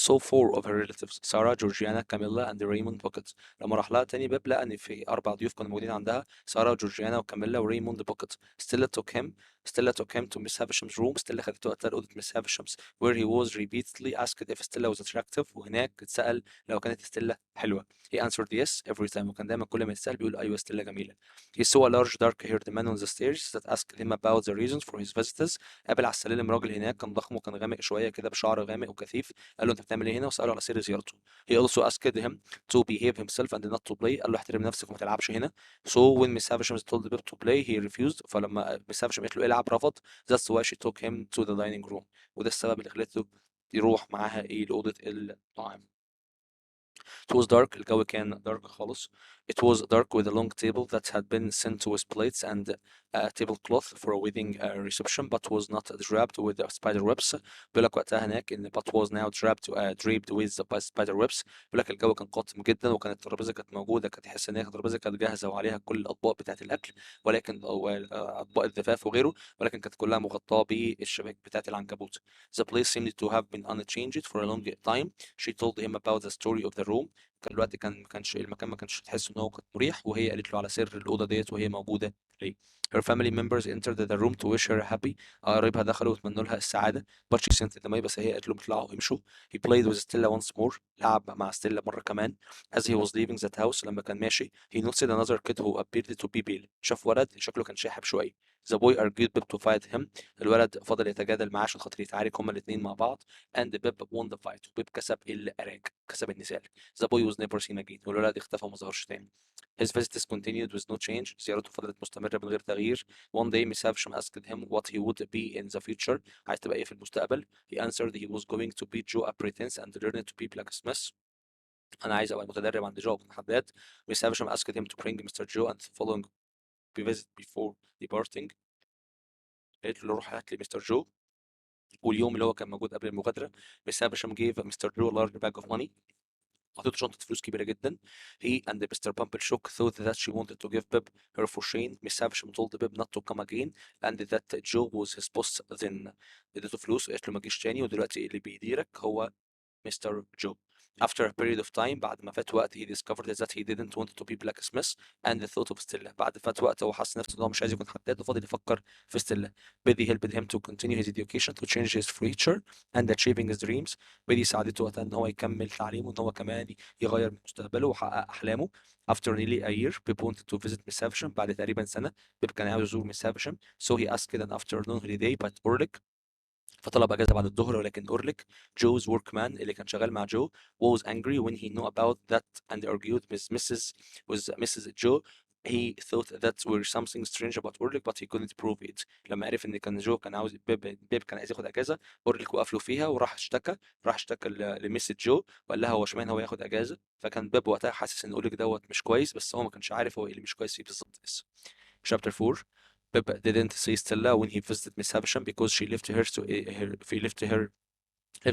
so four of her relatives: Sarah, Georgiana, Camilla, and Raymond Bucket. لما راح لها تاني بيب لقى إن في 4 ضيوف كانوا موجودين عندها: سارة وجورجيانا وكاميلا وريموند بوكيت. Stella took him to Miss Havisham's room. Stella خدته وقتها لأوضة Miss Havisham's where he was repeatedly asked if Stella was attractive. وهناك اتسأل لو كانت ستيلا حلوة. He answered yes every time. وكان دايما كل ما يتسأل بيقول أيوة ستيلا جميلة. He saw a large dark-haired man on the stairs that asked him about the reasons for his visits. قابل على السلالم راجل هناك كان ضخم وكان غامق شوية كده بشعر غامق وكثيف. قال له أنت بتعمل إيه هنا؟ وسأله على سر زيارته. He also asked him to behave himself and not to play. قال له احترم نفسك وما تلعبش هنا. So when Miss Havisham told Bib to play he refused. فلما Miss Havisham قالت له العب رفض. That's why she took him to the dining room. وده السبب اللي خلته يروح معاها لأوضة الطعام. It was dark. الجو كان dark خالص. It was dark with a long table that had been sent with plates and a tablecloth for a wedding reception but was not draped with spider webs. بيقول لك وقتها هناك إن but was now draped with the spider webs. بيقول لك الجو كان قاتم جدا وكانت الترابيزة كانت موجودة، كانت تحس إن هي الترابيزة كانت جاهزة وعليها كل الأطباق بتاعة الأكل، ولكن أو أطباق الزفاف وغيره، ولكن كانت كلها مغطاة بالشباك بتاعة العنكبوت. The place seemed to have been unchanged for a long time. She told him about the story of the room. كان الوقت ما كانش المكان ما كانش تحس ان هو كان مريح، وهي قالت له على سر الاوضه ديت وهي موجوده ليه. Her family members entered the room to wish her happy. قرايبها دخلوا وتمنوا لها السعاده. But she sent them away. بس هي قالت لهم اطلعوا امشوا. He played with Stella once more. لعب مع ستيلا مره كمان. As he was leaving that house، لما كان ماشي he noticed another kid who appeared to be pale. شاف ولد شكله كان شاحب شويه. The boy argued Bib to fight him. الولد فضل يتجادل معاه عشان خاطر يتعارك هما الاتنين مع بعض. And Bib won the fight. وبيب كسب العراك، كسب النزال. The boy was never seen again. والولد اختفى وما ظهرش تاني. His visits continued with no change. زيارته فضلت مستمرة من غير تغيير. One day Miss Havisham asked him what he would be in the future. عايز تبقى ايه في المستقبل؟ He answered he was going to be Joe Apprentice and learn to be blacksmith. أنا عايز أبقى متدرب عند جو أكون حداد. Miss Havisham asked him to bring Mr. Joe and following visit before departing. قالت له روح هات لي مستر جو. واليوم اللي هو كان موجود قبل المغادرة Miss Havisham gave Mr. Joe a large bag of money. أعطيته شنطة فلوس كبيرة جدا. He and Mr. Pumpelshook thought that she wanted to give Bib her fortune. Miss Havisham told Bib not to come again and that Joe was his boss then. اديته فلوس وقالت له ما تجيش تاني ودلوقتي اللي بيديرك هو مستر جو. After a period of time بعد ما فات وقت he discovered that he didn't want to be blacksmith and thought of Stella. بعد فات وقت هو حس نفسه ان هو مش عايز يكون حداد وفضل يفكر في ستيلا. Biddy helped him to continue his education to change his future and achieving his dreams. Biddy ساعدته وقتها ان هو يكمل تعليمه، ان هو كمان يغير من مستقبله ويحقق احلامه. After nearly a year, Pip wanted to visit Miss Havisham. بعد تقريبا سنة بيب كان عاوز يزور Miss Havisham. So he asked an afternoon holiday by Orlick. فطلب اجازه بعد الظهر، ولكن اورليك جوز وركمان اللي كان شغال مع جو was angry when he knew about that and argued with Mrs. Joe. He thought that were something strange about Orlick but he couldn't prove it. لما عرف ان كان جو كان عاوز بيب كان عايز ياخد اجازه، اورليك وقف له فيها وراح اشتكى لميسز جو وقال لها هو اشمعنى هو ياخد اجازه. فكان بيب وقتها حاسس ان اورليك دوت مش كويس، بس هو ما كانش عارف هو ايه اللي مش كويس فيه بالظبط لسه. Chapter 4. Pip didn't see Stella when he visited Miss Havisham because she left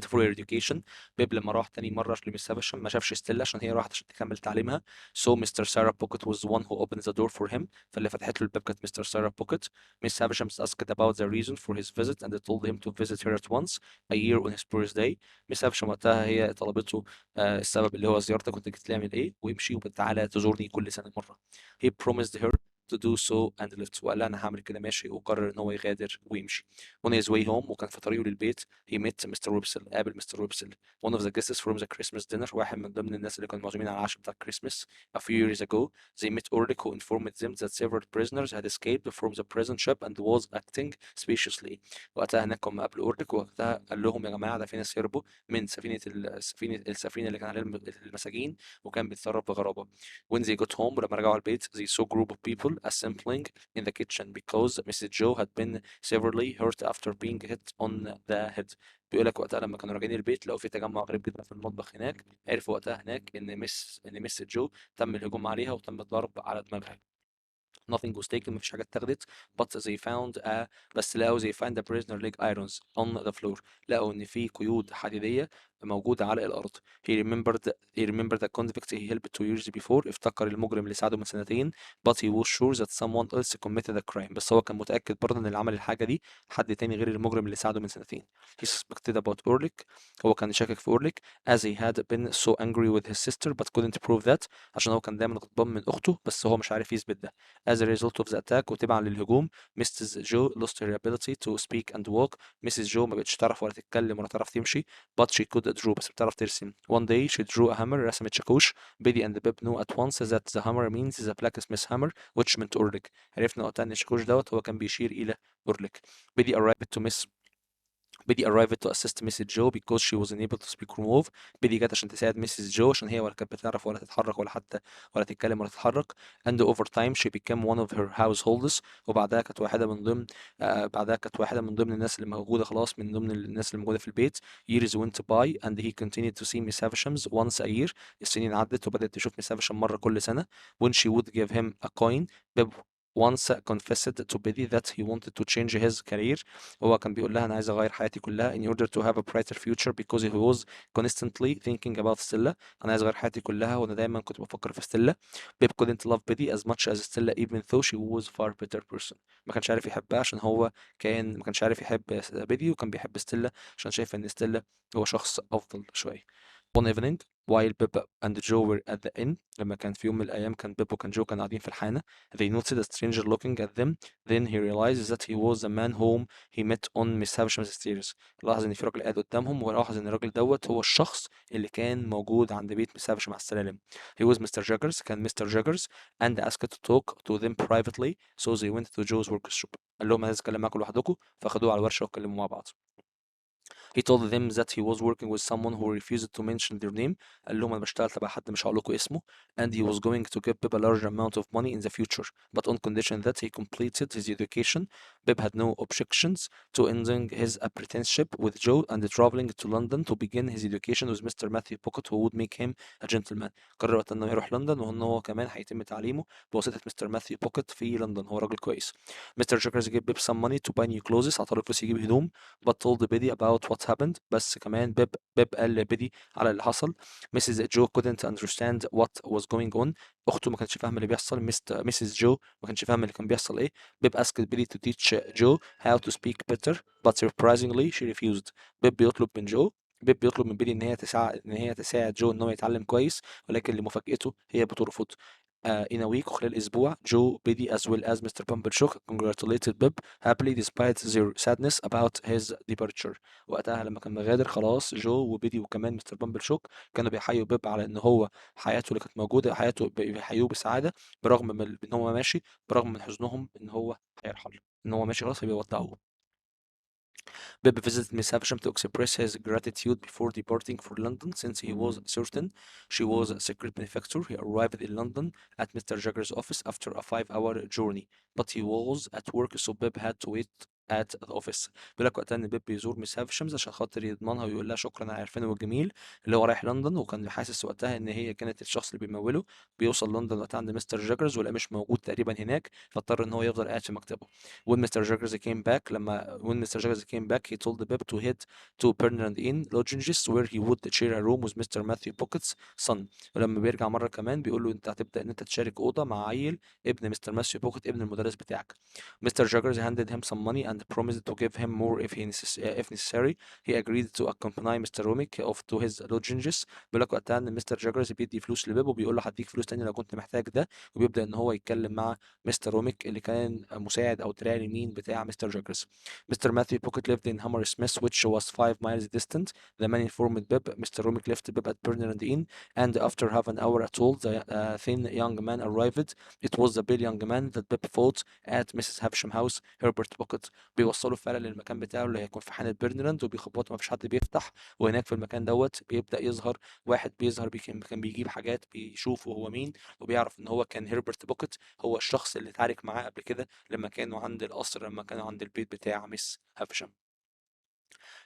for her education. بيب لما راح تاني مرة لميس هافشام ما شافش ستيلا عشان هي راحت عشان تكمل تعليمها. So Mr. Sarah Pocket was the one who opened the door for him. فاللي فتحت له الباب كانت Mr. Sarah Pocket. Miss Havisham asked about the reason for his visit and told him to visit her at once a year on his birthday. Miss Havisham وقتها هي طلبته السبب اللي هو زيارتك كنت جيت تعمل ايه ويمشي وتعالى تزورني كل سنة مرة. He promised her to do so and left. وقال لها انا هعمل كده ماشي، وقرر ان هو يغادر ويمشي. On his way home وكان في طريقه للبيت he met Mr. Wipsel. قابل مستر ويبسل one of the guests from the Christmas dinner. واحد من ضمن الناس اللي كانوا معزومين على العشاء بتاع Christmas. A few years ago they met Ulrich who informed them that several prisoners had escaped from the prison ship and was acting suspiciously. وقتها هناك هم قابلوا أورليك وقتها قال لهم يا جماعة ده في ناس هربوا من السفينة اللي كان عليها المساجين وكان بيتصرف بغرابة. When they got home ولما رجعوا البيت they saw a group of people assembling in the kitchen because Mrs. Joe had been severely hurt after being hit on the head. بيقول لك وقتها لما كانوا راجعين البيت لقوا في تجمع غريب جدا في المطبخ هناك. عرفوا وقتها هناك ان مس جو تم الهجوم عليها وتم الضرب على دماغها. nothing was taken، مفيش حاجة اتاخدت. but they found بس لقوا they find the prisoner leg irons on the floor. لقوا ان في قيود حديدية موجودة على الأرض. he remembered the convict he helped 2 years before. افتكر المجرم اللي ساعده من سنتين. but he was sure that someone else committed the crime. بس هو كان متأكد برضه ان اللي عمل الحاجة دي حد تاني غير المجرم اللي ساعده من سنتين. he suspected about Orlick. هو كان شاكك في Orlick as he had been so angry with his sister but couldn't prove that. عشان هو كان دايما غضبان من أخته بس هو مش عارف يثبت ده. As a result of the attack وتبعا للهجوم Mrs. Joe lost her ability to speak and walk. Mrs. Joe ما بقتش تعرف ولا تتكلم ولا تعرف تمشي but she could draw. بس بتعرف ترسم. One day she drew a hammer. رسمت شاكوش. Biddy and Bib knew at once that the hammer means the blacksmith hammer which meant Orlick. عرفنا وقتها ان الشاكوش دوت هو كان بيشير إلى أورليك. Biddy arrived to assist Mrs. Joe because she was unable to speak or move. Biddy جت عشان تساعد Mrs. Joe عشان هي ولا كانت بتعرف ولا تتحرك ولا حتى ولا تتكلم ولا تتحرك. And over time she became one of her householders. وبعدها كانت واحدة من ضمن الناس اللي موجودة خلاص، من ضمن الناس اللي موجودة في البيت. Years went by and he continued to see Miss Havisham's once a year. السنين عدت وبدأت تشوف Miss Havisham مرة كل سنة. When she would give him a coin, Bib once confessed to Biddy that he wanted to change his career. هو كان بيقول لها أنا عايز أغير حياتي كلها in order to have a brighter future because he was constantly thinking about Stella. أنا عايز أغير حياتي كلها وأنا دايما كنت بفكر في ستيلا. Pip couldn't love Biddy as much as Stella even though she was far better person. ما كانش عارف يحبها عشان هو ما كانش عارف يحب بيدي، وكان بيحب ستيلا عشان شايف إن ستيلا هو شخص أفضل شوية. One evening while Pip and Joe were at the inn. لما كان في يوم من الأيام كان بيب وكان جو كانوا قاعدين في الحانة. They noticed a stranger looking at them. Then he realized that he was the man whom he met on Miss Havisham's stairs. لاحظ إن في راجل قاعد قدامهم، ولاحظ إن الراجل دوت هو الشخص اللي كان موجود عند بيت مس هافشم على السلالم. He was Mr. Jaggers. كان مستر جاجرز and asked to talk to them privately, so they went to Joe's workshop. قال لهم أنا عايز أتكلم معاكم لوحدكم، فخدوه على الورشة واتكلموا مع بعض. He told them that he was working with someone who refused to mention their name. قال لهم أنا بشتغل تبع حد مش هقول لكم اسمه. And he was going to give Bib a large amount of money in the future, but on condition that he completed his education. Bib had no objections to ending his apprenticeship with Joe and traveling to London to begin his education with Mr. Matthew Pocket, who would make him a gentleman. قرر وقتها إنه يروح لندن، وإن هو كمان هيتم تعليمه بواسطة مستر ماثيو بوكيت في لندن. هو راجل كويس. Mr. Jagers gave Bib some money to buy new clothes. عطاله فلوس يجيب هدوم. But told Biddy about what happened. بس كمان بيب قال لبيدي على اللي حصل. Mrs. Joe couldn't understand what was going on. أخته ما كانتش فاهمة اللي بيحصل. Mrs. Joe ما كانش فاهمة اللي كان بيحصل إيه. بيب asked Biddy to teach Joe how to speak better, but surprisingly she refused. بيب بيطلب من بيدي إن هي تساعد جو إن هو يتعلم كويس، ولكن لمفاجأته هي بترفض. In a week وخلال أسبوع جو بيدي as well as Mr. Pumblechook congratulated Bib happily despite their sadness about his departure. وقتها لما كان مغادر خلاص جو وبيدي وكمان مستر بامبلشوك كانوا بيحيوا بيب على ان هو حياته اللي كانت موجوده، حياته بيحيوه بسعاده برغم من ان هو ماشي، برغم من حزنهم ان هو هيرحل، ان هو ماشي خلاص فبيودعوه. Bibb visited Miss Havisham to express his gratitude before departing for London, since he was certain she was a secret benefactor. He arrived in London at Mr. Jagger's office after a 5-hour journey, but he was at work, so Bibb had to wait at the office. بيقول لك وقتها ان بيب بيزور ميس هافشمز عشان خاطر يضمنها ويقول لها شكرا على عرفانه والجميل، اللي هو رايح لندن، وكان حاسس وقتها ان هي كانت الشخص اللي بيموله. بيوصل لندن وقتها عند مستر جاجرز ولقاه مش موجود تقريبا هناك، فاضطر ان هو يفضل قاعد في مكتبه. When Mr. Jaggers came back, he told Pip to head to Bernard Inn Lodgings where he would share a room with Mr. Matthew Pocket's son. ولما بيرجع مرة كمان بيقول له انت هتبدأ ان انت تشارك أوضة مع عيل ابن مستر ماثيو بوكيت، ابن المدرس بتاعك. Mr. Jaggers handed him some money and promised to give him more if necessary. He agreed to accompany Mr. Romick off to his lodgings. بيقول لك وقتها ان مستر جاجرز بيدي فلوس لبيب وبيقول له هديك فلوس تاني لو كنت محتاج ده، وبيبدأ ان هو يتكلم مع مستر روميك اللي كان مساعد او دراع اليمين بتاع مستر جاجرز. Mr. Matthew Pocket lived in Hammersmith, which was 5 miles distant. The man informed Bib. Mr. Romick left Bib at Bernard Inn, and after half an hour at all, the thin young man arrived. It was the pale young man that Bib fought at Mrs. Havisham house, Herbert Pocket. بيوصلوا فعلا للمكان بتاعه اللي هيكون في حانة برنراند، وبيخبطوا مفيش حد بيفتح، وهناك في المكان دوت بيبدأ يظهر واحد كان بيجيب حاجات، بيشوفه هو مين، وبيعرف ان هو كان هيربرت بوكيت، هو الشخص اللي اتعارك معاه قبل كده لما كانوا عند القصر، لما كانوا عند البيت بتاع ميس هافشم.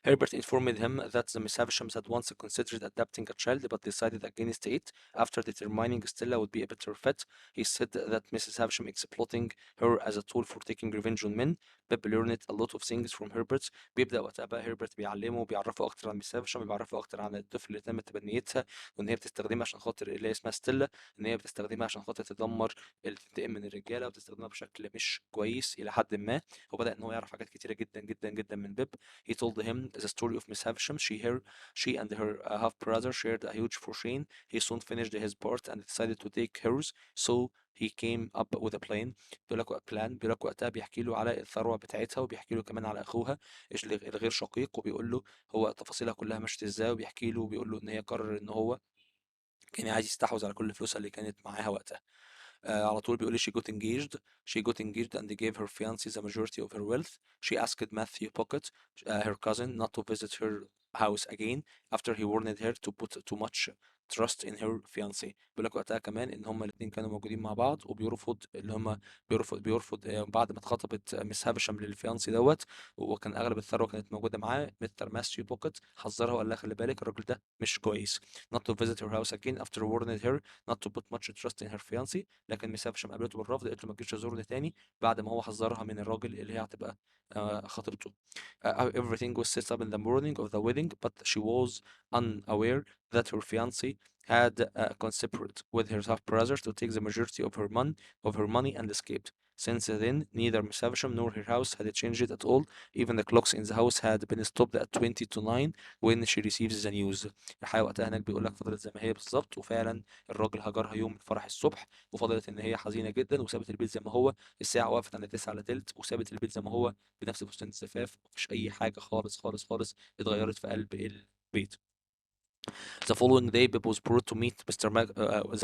Herbert informed him that the Miss Havishams had once considered adopting a child but decided against it after determining Stella would be a better fit. He said that Mrs. Havisham exploiting her as a tool for taking revenge on men. Pip learned a lot of things from Herbert. بيبدأ وقتها بقى هيربرت بيعلمه وبيعرفه أكتر عن ميس هافشام، وبيعرفه أكتر عن الطفل اللي تم تبنيتها، وإن هي بتستخدمها عشان خاطر اللي هي اسمها ستيلا، إن هي بتستخدمها عشان خاطر تدمر تنتقم من الرجالة، وبتستخدمها بشكل مش كويس إلى حد ما. وبدأ إن هو يعرف حاجات كتيرة جدا جدا جدا من بيب. He told him the story of Miss Havisham. She and her half brother shared a huge fortune. He soon finished his part and decided to take hers, so he came up with a plan. بيقول لك وقتها بيحكي له على الثروة بتاعتها، وبيحكي له كمان على أخوها الغير شقيق، وبيقول له هو تفاصيلها كلها مشت ازاي، وبيحكي له وبيقول له إن هي قرر إن هو كان عايز يستحوذ على كل فلوسها اللي كانت معاها وقتها. على طول بيقول لي she got engaged and gave her fiancé the majority of her wealth. She asked Matthew Pocket, her cousin, not to visit her house again after he warned her to put too much trust in her fiancé. بيقول لك وقتها كمان ان هما الاثنين كانوا موجودين مع بعض، وبيرفض اللي هما بيرفض بعد ما اتخطبت مس هافشام للفيانسي دوت، وكان اغلب الثروه كانت موجوده معاه. مستر ماثيو بوكيت حذرها وقال لها خلي بالك الراجل ده مش كويس. not to visit her house again after warning her not to put much trust in her fiancé. لكن ميس هافشام قابلته بالرفض، قالت له ما تجيش تزورني تاني بعد ما هو حذرها من الراجل اللي هي هتبقى خطيبته. Everything was set up in the morning of the wedding, but she was unaware that her fiancé had conspired with her half brother to take the majority of her money and escaped. Since then, neither Miss Havisham nor her house had changed at all. Even the clocks in the house had been stopped at 20 to 9 when she receives the news. الحقيقة وقتها هناك بيقول لك فضلت زي ما هي بالظبط، وفعلا الراجل هجرها يوم الفرح الصبح، وفضلت ان هي حزينة جدا، وسابت البيت زي ما هو. الساعة وقفت عند 9 الا تلت، وسابت البيت زي ما هو بنفس فستان الزفاف. مفيش أي حاجة خالص خالص خالص اتغيرت في قلب البيت. The following day, Bib was brought to meet Mr.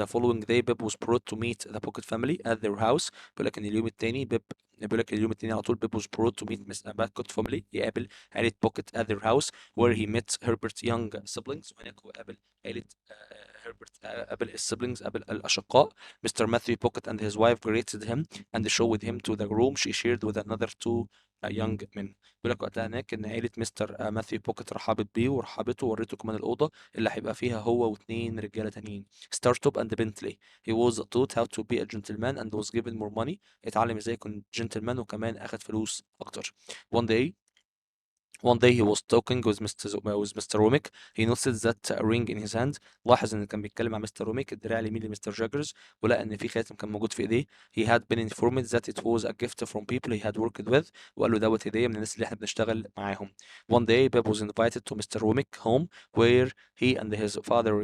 The following day, Bib was brought to meet the Pocket family at their house. بيقول لك اليوم التاني على طول Bib was brought to meet Miss Pocket family، يقابل عائلة Pocket at their house where he met Herbert's young siblings. وهناك هو قابل عائلة هربرت، قابل السبلينجز، قابل الأشقاء. Mr. Matthew Pocket and his wife greeted him and showed him to the room she shared with another two young men. بيقول لك وقتها هناك ان عيله مستر ماثيو بوكيت رحبت بيه ورحبته ووريته كمان الاوضه اللي هيبقى فيها هو واتنين رجاله تانيين. ستارتوب اند بنتلي. He was taught how to be a gentleman and was given more money. اتعلم ازاي يكون جنتلمان وكمان اخد فلوس اكتر. One day One day he was talking with Mr. Womack. He noticed that a ring in his hand. لاحظ ان كان بيتكلم مع مستر روميك، الدراع اليمين لمستر جاجرز، ولقى ان في خاتم كان موجود في ايديه. He had been informed that it was a gift from people he had worked with. وقال له دوت هديه من الناس اللي احنا بنشتغل معاهم. One day Beb was invited to Mr. Womack home where he and his father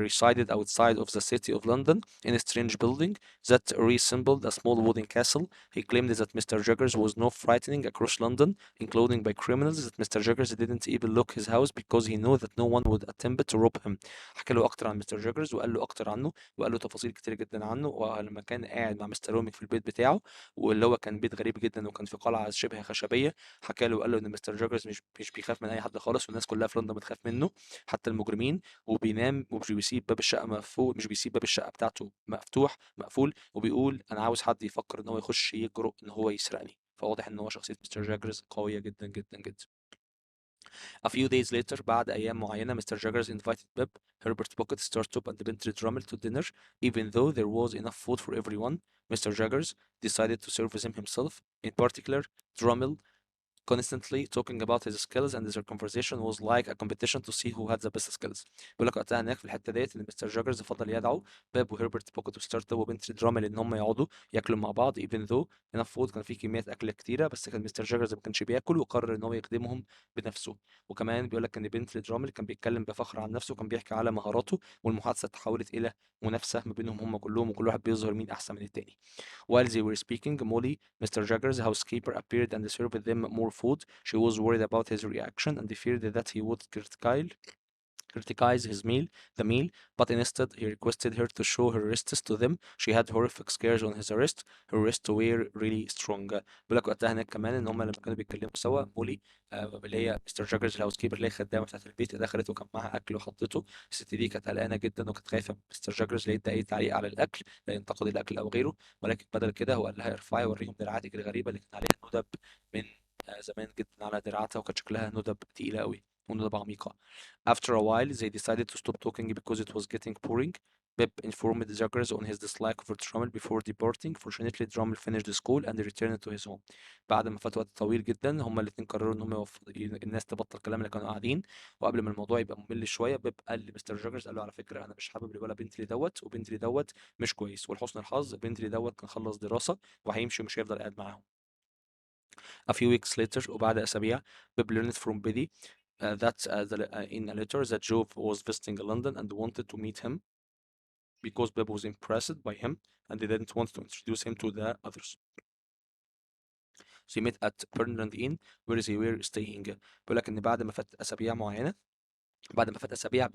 resided outside of the city of London in a strange building that resembled a small wooden castle. He claimed that Mr. Jaggers was not frightening across London, including by criminals, that Mr. Jaggers didn't even lock his house because he knew that no one would attempt to rob him. حكى له اكتر عن مستر جاجرز، وقال له اكتر عنه، وقال له تفاصيل كتير جدا عنه. ولما كان قاعد مع مستر روميك في البيت بتاعه، واللي هو كان بيت غريب جدا وكان في قلعه شبه خشبيه، حكى له وقال له ان مستر جاجرز مش بيخاف من اي حد خالص، والناس كلها في لندن بتخاف منه حتى المجرمين. وبينام ومش بيسيب باب الشقه مقفول، مش بيسيب باب الشقه بتاعته مقفول. وبيقول انا عاوز حد يفكر ان هو يخش يجرؤ ان هو يسرقني. فواضح ان هو شخصيه مستر جاجرز قويه جدا جدا جدا. A few days later، بعد أيام معينة، Mr. Jaggers invited Pip, Herbert Pocket, Startup, and Bentley Drummel to dinner. Even though there was enough food for everyone, Mr. Jaggers decided to serve them himself. In particular, Drummel constantly talking about his skills and their conversation was like a competition to see who had the best skills. بيقول لك وقتها هناك في الحته ديت ان مستر جاجرز فضل يدعو باب وهربرت بوكيت وستارت وبنت درامل ان هم يقعدوا ياكلوا مع بعض. even though enough food، كان في كميات اكل كتيره، بس كان مستر جاجرز ما كانش بياكل وقرر ان هو يخدمهم بنفسه. وكمان بيقول لك ان بنت درامل كان بيتكلم بفخر عن نفسه وكان بيحكي على مهاراته، والمحادثه تحولت الى منافسه ما بينهم هم كلهم، وكل واحد بيظهر مين احسن من التاني. While they were speaking, Molly, Mr. Jagger's housekeeper, appeared and served them more food. She was worried about his reaction and feared that he would criticize the meal, but instead he requested her to show her wrists to them. She had horrific scars on his wrist. Her wrists were really strong. بيقول لك وقتها هناك كمان ان هم لما كانوا بيتكلموا سوا، مولي اللي هي مستر جاجرز الهاوس كيبر اللي هي الخدامه بتاعت البيت، دخلت وكان معاها اكل وحطته. الست دي كانت قلقانه جدا وكانت خايفه من مستر جاجرز لا يدي اي تعليق على الاكل، لا ينتقد الاكل او غيره. ولكن بدل كده هو قال لها ارفعي وريهم دراعاتك الغريبه اللي كان عليها ندب من زمان جدا على دراعاتها، وكانت شكلها ندب تقيله قوي وندب عميقه. After a while, they decided to stop talking because it was getting boring. Pip informed Jaggers on his dislike for Drummel before departing. Fortunately, Drummel finished school and returned to his home. بعد ما فات وقت طويل جدا، هما الاتنين قرروا ان هم الناس تبطل الكلام اللي كانوا قاعدين. وقبل ما الموضوع يبقى ممل شويه، بيب قال لمستر جاجرز، قال له على فكره انا مش حابب ولا بنتلي دوت، وبنتلي دوت مش كويس. ولحسن الحظ بنتلي دوت كان خلص دراسه وهيمشي ومش هيفضل قاعد معاهم. A few weeks later، وبعد اسابيع، بيب learned from Biddy in a letter that Joe was visiting London and wanted to meet him because Beb was impressed by him and they didn't want to introduce him to the others. They met at Bernard Inn where they were staying. بيقول لك ان بعد ما فات اسابيع،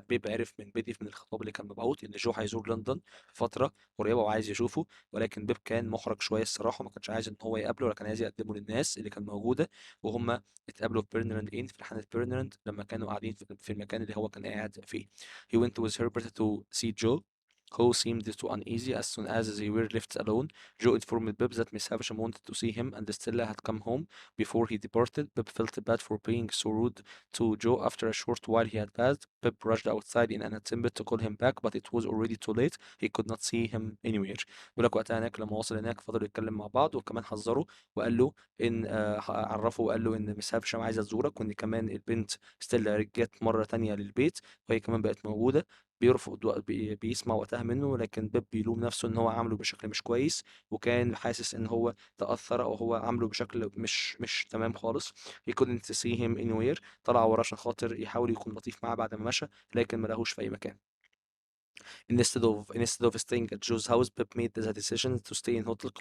بيب عرف من بيدي من الخطاب اللي كان مبعوت ان جو هيزور لندن في فتره قريبه وعايز يشوفه. ولكن بيب كان محرج شويه الصراحه، ما كانش عايز ان هو يقابله، ولا كان عايز يقدمه للناس اللي كان موجوده. وهم اتقابلوا في بيرنراند ان، في رحله بيرنراند، لما كانوا قاعدين في المكان اللي هو كان قاعد فيه. He went with Herbert to see Joe, who seemed too uneasy as soon as they were left alone. Joe informed Bib that Miss Havisham wanted to see him and Stella had come home before he departed. Bib felt bad for being so rude to Joe. After a short while he had passed, Pip rushed outside in an attempt to call him back, but it was already too late. He could not see him anywhere. بيقول لك وقتها هناك لما وصل هناك فضلوا يتكلم مع بعض، وكمان حذره وقال له ان عرفه وقال له ان مس هافشام عايزه تزورك، وان كمان البنت ستيلا رجعت مره تانية للبيت وهي كمان بقت موجوده. بيرفض بيسمع وقتها منه، لكن بيب بيلوم نفسه ان هو عامله بشكل مش كويس، وكان حاسس ان هو تأثر او هو عامله بشكل مش تمام خالص. he couldn't see him anywhere. طلع وراه عشان خاطر يحاول يكون لطيف معاه بعد ما مشى، لكن ما لقاهوش في اي مكان. Instead of staying at Joe's house, Pip made the decision to stay in hotel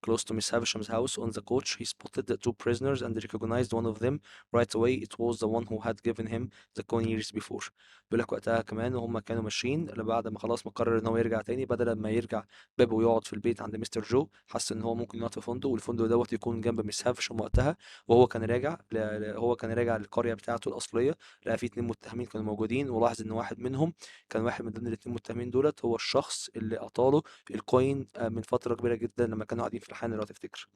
close to Miss Havisham's house. On the coach, he spotted the two prisoners and recognized one of them right away. It was the one who had given him the coin years before. بيقول لك وقتها كمان وهم كانوا ماشيين بعد ما خلاص مقرر ان هو يرجع تاني، بدل ما يرجع بيب ويقعد في البيت عند مستر جو، حس ان هو ممكن يقعد في فندق، والفندق دوت يكون جنب ميس هافشام وقتها. وهو كان راجع هو كان راجع للقرية بتاعته الأصلية، لقى في اتنين متهمين كانوا موجودين، ولاحظ ان واحد منهم كان واحد من ضمن الاتنين متهمين دولت هو الشخص اللي أعطاله الكوين من فترة كبيرة جدا لما كانوا قاعدين في الحانة لو تفتكر.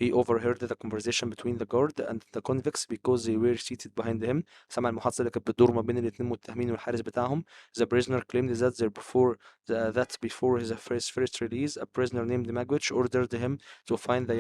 He overheard the conversation between the guard and the convicts because they were seated behind him. سمع المحادثة اللي كانت بتدور ما بين الاتنين متهمين والحارس بتاعهم. The prisoner claimed that before his first release, a prisoner named Magwitch ordered him to find the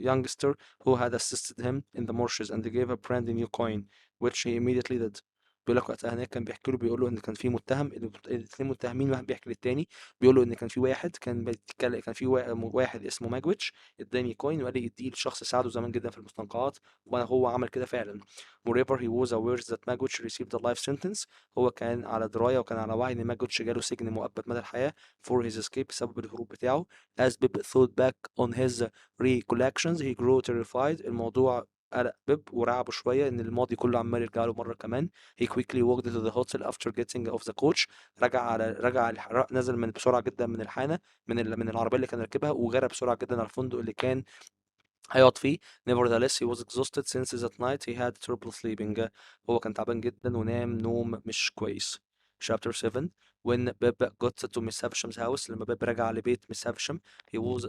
youngster who had assisted him in the marshes and gave a brand new coin, which he immediately did. بيقول لك وقتها هناك كان بيحكي له، بيقول له ان كان في متهم، الاثنين متهمين، واحد بيحكي للتاني بيقول له ان كان في واحد كان بيتكلم، كان في واحد اسمه ماجويتش اداني كوين وقال لي اديه لشخص ساعده زمان جدا في المستنقعات، وانا هو عمل كده فعلا. moreover he was aware that Magwitch received a life sentence. هو كان على درايه وكان على وعي ان ماجويتش جاله سجن مؤبد مدى الحياه for his escape بسبب الهروب بتاعه. as Bib thought back on his recollections he grew terrified. الموضوع قلق بيب ورعبه شويه ان الماضي كله عمال يرجع له مره كمان. he quickly walked to the hotel after getting off the coach. نزل بسرعه جدا من الحانه، من العربيه اللي كان راكبها، وجرى بسرعه جدا على الفندق اللي كان هيقعد فيه. nevertheless he was exhausted since that night he had trouble sleeping. هو كان تعبان جدا ونام نوم مش كويس. chapter 7. when Beb got to Miss Havisham's house. لما بيب رجع لبيت Miss Havisham he was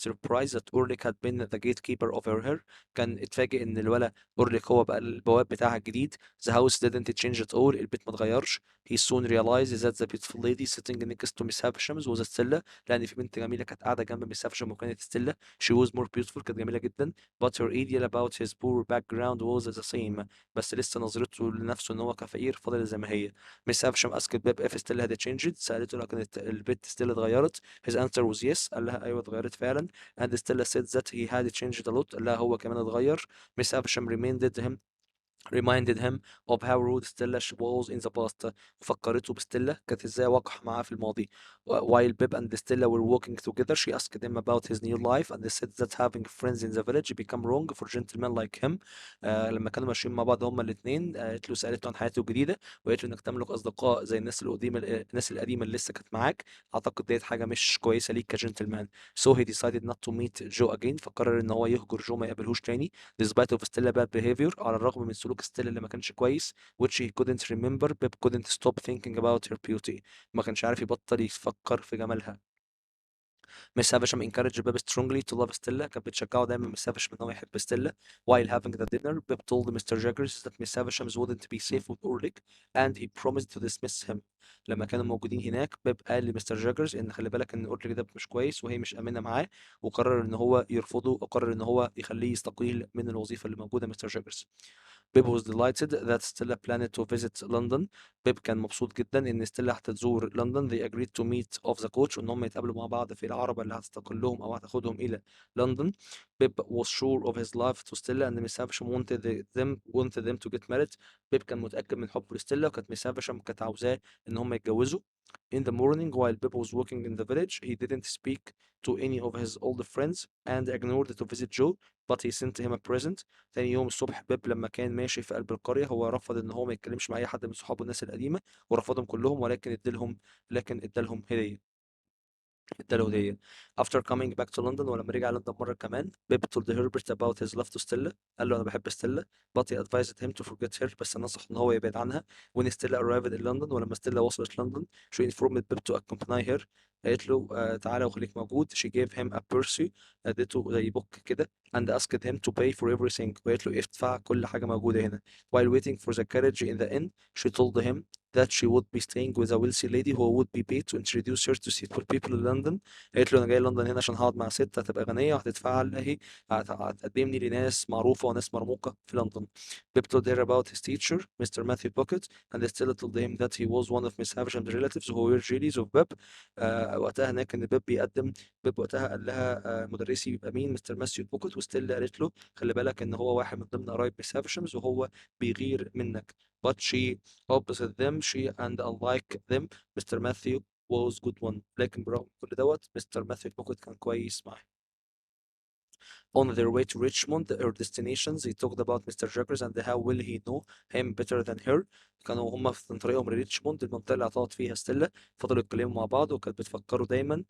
surprised that Orlick had been the gatekeeper over her. كان اتفاجئ ان الولا أورليك هو بقى البواب بتاعها الجديد. the house didn't change at all. البيت ما اتغيرش. he soon realized that the beautiful lady sitting next to Miss Havisham's was Stella. لان في بنت جميله كانت قاعده جنب Miss Havisham وكانت ستيلا. she was more beautiful. كانت جميلة جدا. but her ideal about his poor background was the same. بس لسه نظرته لنفسه ان هو كفقير فضلت زي ما هي. Miss Havisham asked Beb if Stella had changed. سألته لو كانت البت ستيل اتغيرت. his answer was yes. قال لها ايوه اتغيرت فعلا. and Stella said that he had changed a lot. قال لها هو كمان اتغير. Miss Havisham reminded him of how rude Stella was in the past. فكرته بستيلا كانت ازاي وقح معاه في الماضي. While Pip and Stella were walking together, she asked him about his new life and they said that having friends in the village become wrong for gentlemen like him. لما كانوا ماشيين مع بعض هما الاثنين سألته عن حياته الجديدة، وقالت له انك تملك اصدقاء زي الناس القديمة اللي لسه كانت معاك، اعتقد ديت حاجة مش كويسة ليك كجنتلمان. So he decided not to meet Joe again. فقرر ان هو يهجر جو ما يقابلهوش تاني. despite of Stella bad behavior. على الرغم من سلوك ستيلا اللي ما كانش كويس. which he couldn't remember. Pip couldn't stop thinking about her beauty. ما كانش عارف يبطل يفكر في جمالها. ميس هافشام encouraged Pip strongly to love Stella. كانت بتشجعه دايما ميس هافشام ان هو يحب ستيلا. while having the dinner Pip told Mr. Jaggers that Miss Havisham wouldn't be safe with Orlick and he promised to dismiss him. لما كانوا موجودين هناك بيب قال لمستر جاجرز ان خلي بالك ان اورليك ده مش كويس وهي مش امينه معاه، وقرر ان هو يرفضه، وقرر ان هو يخليه يستقيل من الوظيفه اللي موجوده مستر جاجرز. بيب was delighted that Stella planned to visit London. بيب كان مبسوط جدا ان ستيلا هتزور لندن. they agreed to meet off the coach وان هم يتقابلوا مع بعض في العربة اللي هتستقلهم او هتاخدهم الى لندن. بيب was sure of his love to Stella and Miss Havisham wanted them to get married. بيب كان متأكد من حبه لستيلا، وكانت ميس هافشام كانت عاوزاه ان هم يتجوزوا. In the morning while Bib was walking in the village he didn't speak to any of his old friends and ignored to visit Joe but he sent him a present. تاني يوم الصبح بيب لما كان ماشي في قلب القرية هو رفض ان هو ما يتكلمش مع اي حد من صحابه الناس القديمة، ورفضهم كلهم، لكن ادالهم هدية. After coming back to London. ولما رجع لندن مرة كمان بيب told Herbert about his love to Stella. قال له أنا بحب ستيلا. but he advised him to forget her. بس نصح إن هو يبعد عنها. when Stella arrived in London. ولما ستيلا وصلت لندن she informed Bib to accompany her. قالت له تعالى وخليك موجود. she gave him a purse. اديته زي بوك كده and asked him to pay for everything. وقالت له ادفع كل حاجة موجودة هنا. while waiting for the carriage in the inn she told him that she would be staying with a wealthy lady who would be paid to introduce her to suitable people in London. قالت له انا جاي لندن هنا عشان هقعد مع ست هتبقى غنيه وهتدفع لي هتقدمني لناس معروفه وناس مرموقه في لندن. Pip told her about his teacher, Mr. Matthew Pocket, and Stella told him that he was one of Miss Havisham's relatives who were jellies of Pip. وقتها هناك ان بيب بيقدم. بيب وقتها قال لها مدرسي يبقى مين؟ مستر ماثيو بوكيت. وستيلا قالت له خلي بالك ان هو واحد من ضمن قرايب ميس هافشمز وهو بيغير منك. But she opposite them, she and unlike them, Mr. Matthew was good one. لكن برغم كل دوت مستر ماثيو بوكيت كان كويس معاه. On their way to Richmond, their destinations, he talked about Mr. Jaggers and how well he knew him better than her. كانوا هما في طريقهم لريتشموند، المنطقة اللي اعتقد فيها ستيلا. فضلوا يتكلموا مع بعض وكانت بتفكروا دايما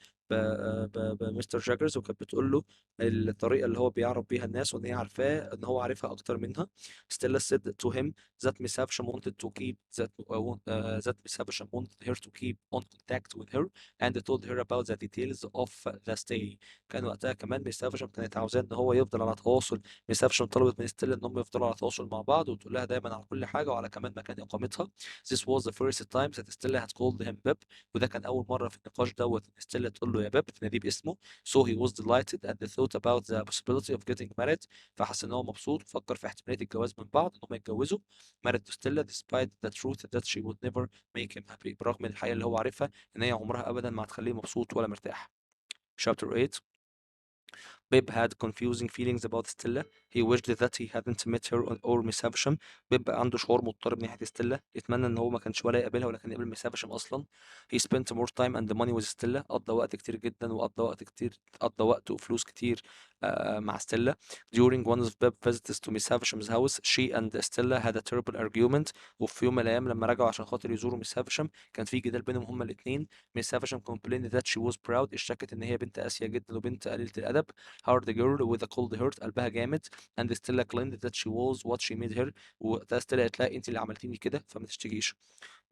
بمستر جاجرز، وكانت بتقول له الطريقة اللي هو بيعرف بيها الناس وإن هي عارفاه إن هو عارفها أكتر منها. Stella said to him that Miss Havisham wanted to keep that Miss Havisham wanted her to keep on contact with her and told her about the details of the stay. كان وقتها كمان ميس هافشم كانت عاوزاه ان هو يفضل على تواصل. ميس هافشم طلبت من ستيلا ان هم يفضلوا على تواصل مع بعض وتقول لها دايما على كل حاجه وعلى كمان مكان اقامتها. This was the first time that Stella had called him Bib. وده كان اول مره في النقاش دوت ان ستيلا تقول له يا بيب، تناديه باسمه. So he was delighted at the thought about the possibility of getting married. فحس ان هو مبسوط وفكر في احتماليه الجواز من بعض ان هم يتجوزوا. Married to Stella despite the truth that she would never make him happy. برغم من الحقيقه اللي هو عارفها ان هي عمرها ابدا ما هتخليه مبسوط ولا مرتاح. Chapter 8. Bib had confusing feelings about Stella. He wished that he hadn't met her or Miss Havisham. بيب عنده شعور مضطرب ناحية ستيلا، يتمنى ان هو ما كانش ولا يقابلها ولا كان يقابل ميس هافشام اصلا. He spent more time and money with Stella. قضى وقت كتير جدا قضى وقت وفلوس كتير مع ستيلا. During one of Bib's visits to Miss Havisham's house, she and Stella had a terrible argument. وفي يوم من الايام لما رجعوا عشان خاطر يزوروا ميس هافشام كان في جدال بينهم هما الاثنين. ميس هافشام complained that she was proud. اشتكت ان هي بنت قاسية جدا وبنت قليلة الادب. hard girl with a cold heart. قلبها جامد. and Stella claimed that she was what she made her. وقتها ستيلا قالت لها انت اللي عملتيني كده فما تشتكيش.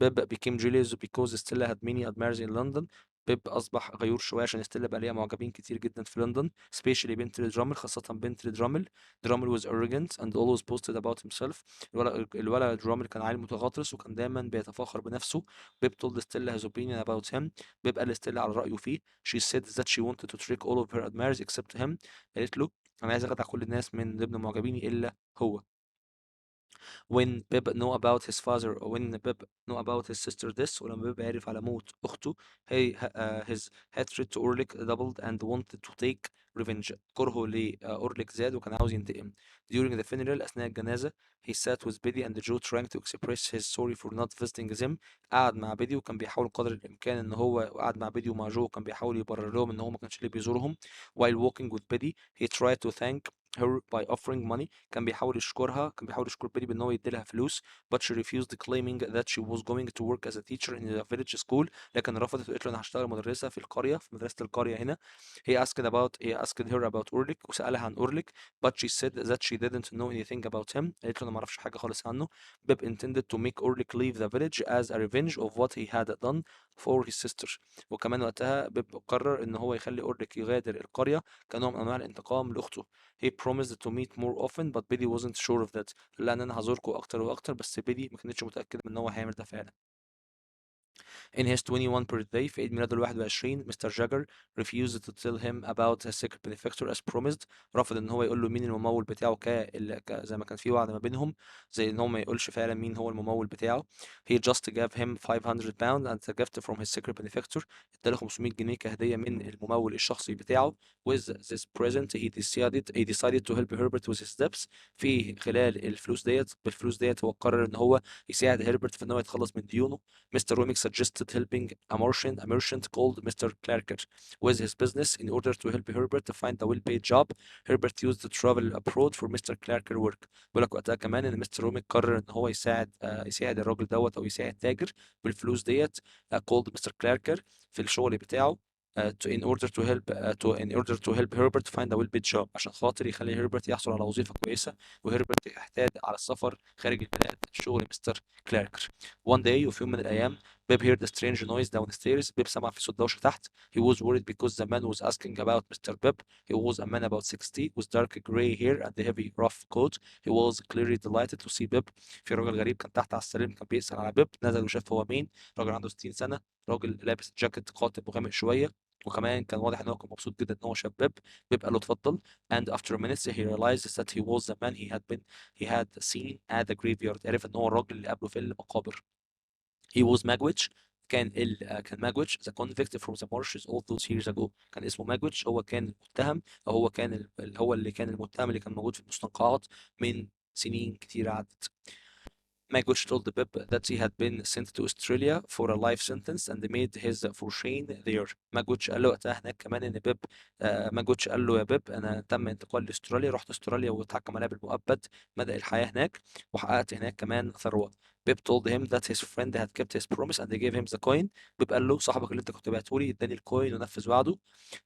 بيب became jealous because Stella had many admirers in London. بيب أصبح غيور شوية عشان ستيلا بقى ليها معجبين كتير جدا في لندن. especially بنت درامل، خاصة بنت درامل. درامل was arrogant and always boasted about himself. الولد درامل كان عيل متغطرس وكان دايما بيتفاخر بنفسه. بيب told Stella his opinion about him. بيب قال لستيلا على رأيه فيه. She said that she wanted to trick all of her admirers except him. قالت له أنا عايز أخدع كل الناس من ضمن معجبيني إلا هو. when Bib know about his father or when Bib know about his sister this. ولما بيب عرف على موت أخته his hatred to Orlick doubled and wanted to take revenge. كرهه لأورليك زاد وكان عاوز ينتقم. During the funeral أثناء الجنازة he sat with Biddy and Joe trying to express his sorry for not visiting them. قعد مع بيدي وكان بيحاول قدر الإمكان إن هو قعد مع بيدي ومع جو وكان بيحاول يبرر لهم إن هو ما كانش ليه بيزورهم. While walking with Biddy he tried to thank her by offering money. كان بيحاول يشكرها، كان بيحاول يشكر بيلي بان هو يديلها فلوس. but she refused claiming that she was going to work as a teacher in a village school. لكن رفضت وقالت له انا هشتغل مدرسة في القرية، في مدرسة القرية هنا. he asked her about أورليك وسألها عن أورليك. but she said that she didn't know anything about him. قالت له انا ما اعرفش حاجة خالص عنه. Bib intended to make أورليك leave the village as a revenge of what he had done for his sister. وكمان وقتها بيب قرر ان هو يخلي أورليك يغادر القرية كنوع من انواع الانتقام لاخته. He promised to meet more often but Biddy wasn't sure of that. لان انا هزوركم اكتر واكتر، بس بيدي ما كانتش متاكده من ان هو هيعمل ده فعلا. In his 21 birthday في عيد ميلاده ال 21 Mr. Jagger refused to tell him about his secret benefactor as promised. رفض ان هو يقول له مين الممول بتاعه زي ما كان في وعد ما بينهم، زي ان هو ما يقولش فعلا مين هو الممول بتاعه. He just gave him 500 pounds as a gift from his secret benefactor. اداله 500 جنيه كهدية من الممول الشخصي بتاعه. With this present he decided to help Herbert with his debts. في خلال بالفلوس ديت هو قرر ان هو يساعد هربرت في ان هو يتخلص من ديونه. Mr. Wemmick suggested helping a merchant called Mr. Clarker with his business in order to help Herbert to find a well-paid job. Herbert used to travel abroad for Mr. Clarker work. بيقول لك وقتها كمان ان مستر روميك قرر ان هو يساعد الراجل دوت او يساعد تاجر بالفلوس ديت called Mr. Clarker في الشغل بتاعه. in order to help Herbert to find a well-paid job عشان خاطر يخلي هربرت يحصل على وظيفة كويسة وهربرت يحتاج على السفر خارج البلاد شغل مستر كلاركر. One day وفي يوم من الأيام بيب heard a strange noise downstairs. بيب سمع في صوت دوشة تحت. He was worried because the man was asking about Mr. Bib. He was a man about 60 with dark gray hair and a heavy rough coat. He was clearly delighted to see Bib. في راجل غريب كان تحت على السلم كان بيسأل على بيب. نزل وشاف هو مين. راجل عنده 60 سنة. راجل لابس جاكيت قاطب وغامق شوية. وكمان كان واضح ان هو كان مبسوط جدا ان هو شاف بيب. بيب قال له اتفضل. And after a minute he realized that he was the man he had seen at the graveyard. عرف ان هو الراجل اللي قابله في المقابر. He was Magwitch. كان Magwitch the convict from the marshes all those years ago. كان اسمه Magwitch. هو كان المتهم او هو كان هو اللي كان المتهم اللي كان موجود في المستنقعات من سنين كتير عدت. Magwitch told Bib that he had been sent to Australia for a life sentence and made his fortune there. Magwitch قال له وقتها هناك كمان ان بيب Magwitch قال له يا بيب انا تم انتقالي لاستراليا. رحت استراليا واتحكم عليا بالمؤبد مدى الحياة هناك وحققت هناك كمان ثروة. بيب told him that his friend had kept his promise and they gave him the coin. بيب قال له صاحبك اللي انت كنت بعته لي اداني الكوين ونفذ وعده.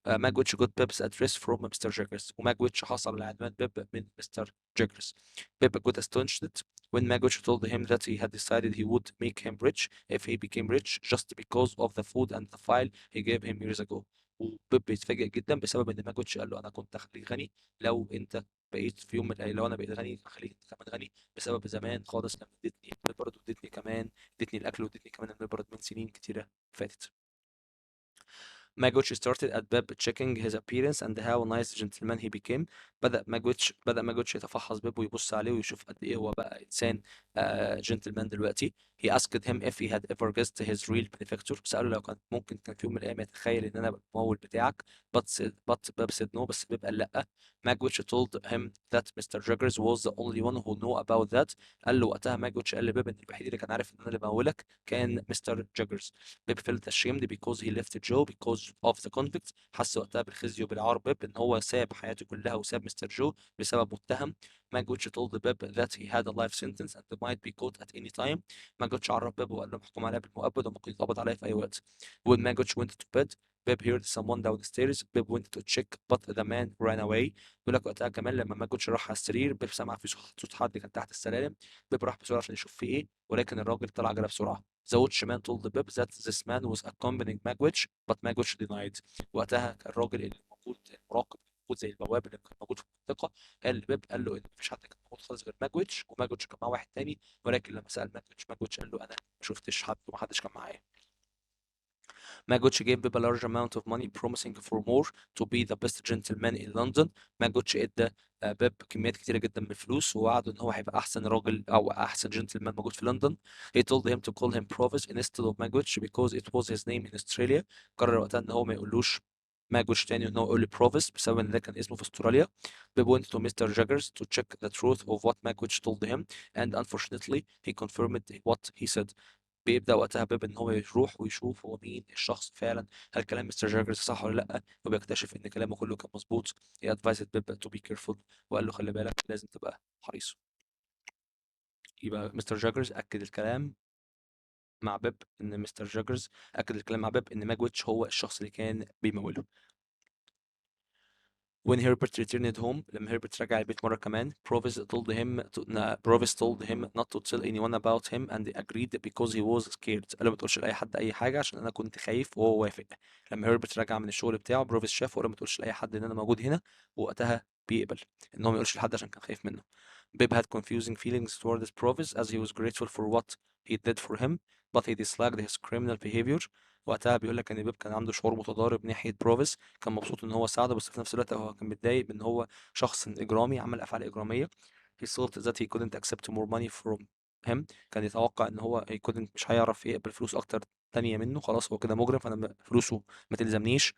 ماجويتش got Bib's address from Mr. Jaggers. وماجويتش حصل على عنوان بيب من مستر جاجرز. بيب got astonished when Magwitch told him that he had decided he would make him rich if he became rich just because of the food and the file he gave him years ago. وبيب بيتفاجئ جدا بسبب ان ماجويتش قال له انا كنت هخليك غني لو انت بقيت في يوم من الايام. لو انا بقيت غني هخليك انت كمان غني بسبب زمان خالص لما اديتني المبرد واديتني كمان اديتني الاكل واديتني كمان المبرد من سنين كتيره فاتت. Magwitch started at Bib checking his appearance and how nice gentleman he became. بدأ ماجوتش يتفحص بيب ويبص عليه ويشوف قد إيه هو بقى إنسان جنتلمان دلوقتي. He asked him if he had ever guessed his real benefactor. سأله لو كان ممكن كان في يوم من الأيام يتخيل إن أنا أبقى الممول بتاعك. But بيب said no. بس بيب قال لأ. Magwitch told him that Mr. Jaggers was the only one who knew about that. قال له وقتها ماجوتش قال لبيب إن الوحيد اللي كان عارف إن أنا اللي بمولك كان مستر جاجرز. بيب felt ashamed because he left Joe because of the convict. حس وقتها بالخزي وبالعار بيب ان هو ساب حياته كلها وساب مستر جو بسبب متهم. ماجوتش told Bib that he had a life sentence and might be caught at any time. ماجوتش عرف بيب وقال له محكوم عليه بالمؤبد وممكن يتقبض عليه في اي وقت. When Magwitch went to bed, Bib heard someone downstairs. Bib went to check but the man ran away. بيقول لك وقتها كمان لما ماجوتش راح على السرير بيب سمع في صوت حد كان تحت السلالم. بيب راح بسرعه عشان يشوف في ايه ولكن الراجل طلع جرى بسرعه. The watchman told Bib that this man was accompanying Magwitch but Magwitch denied. وقتها كان الراجل اللي موجود المراقب الموجود زي البواب اللي كان موجود في المنطقه قال لبيب قال له ان مفيش حد كان موجود خالص غير ماجويتش وماجويتش كان معاه واحد تاني. ولكن لما سال ماجويتش قال له انا ما شفتش حد ومحدش كان معايا. Magwitch gave Bib a large amount of money promising for more to be the best gentleman in London. Magwitch ادى بيب كميات كتيرة جدا من الفلوس ووعده ان هو هيبقى احسن راجل او احسن جنتلمان موجود في لندن. He told him to call him Provis instead of Magwitch because it was his name in Australia. قرر وقتها ان هو ما يقولوش ماجويتش تاني ان هو يقول لي بروفيس بسبب ان ده كان اسمه في استراليا. Bib went to Mr. Jaggers to check the truth of what Magwitch told him and unfortunately he confirmed what he said. بيبدأ وقتها بيب إن هو يروح ويشوف هو مين الشخص فعلا. هل كلام مستر جاجرز صح ولا لأ. وبيكتشف إن كلامه كله كان مظبوط. he advised بيب to be careful. وقال له خلي بالك لازم تبقى حريص. يبقى مستر جاجرز أكد الكلام مع بيب إن مستر جاجرز أكد الكلام مع بيب إن ماجويتش هو الشخص اللي كان بيموله. When Herbert returned home, لما هربرت رجع البيت مرة كمان, Provis told him not to tell anyone about him and they agreed because he was scared. قال له ما تقولش لأي حد أي حاجة عشان أنا كنت خايف وهو وافق. لما هربرت رجع من الشغل بتاعه بروفيس شافه وقال له ما تقولش لأي حد إن أنا موجود هنا. ووقتها بيقبل إن هو ما يقولش لحد عشان كان خايف منه. Bib had confusing feelings towards Provis as he was grateful for what he did for him but he disliked his criminal behavior. وقتها بيقول لك ان بيب كان عنده شعور متضارب ناحيه بروفيس. كان مبسوط ان هو ساعده بس في نفس الوقت هو كان متضايق بان هو شخص اجرامي عمل افعال اجراميه. he thought that he couldn't accept more money from him. كان يتوقع ان هو مش هيعرف يقبل فلوس اكتر تانية منه. خلاص هو كده مجرم فانا فلوسه ما تلزمنيش.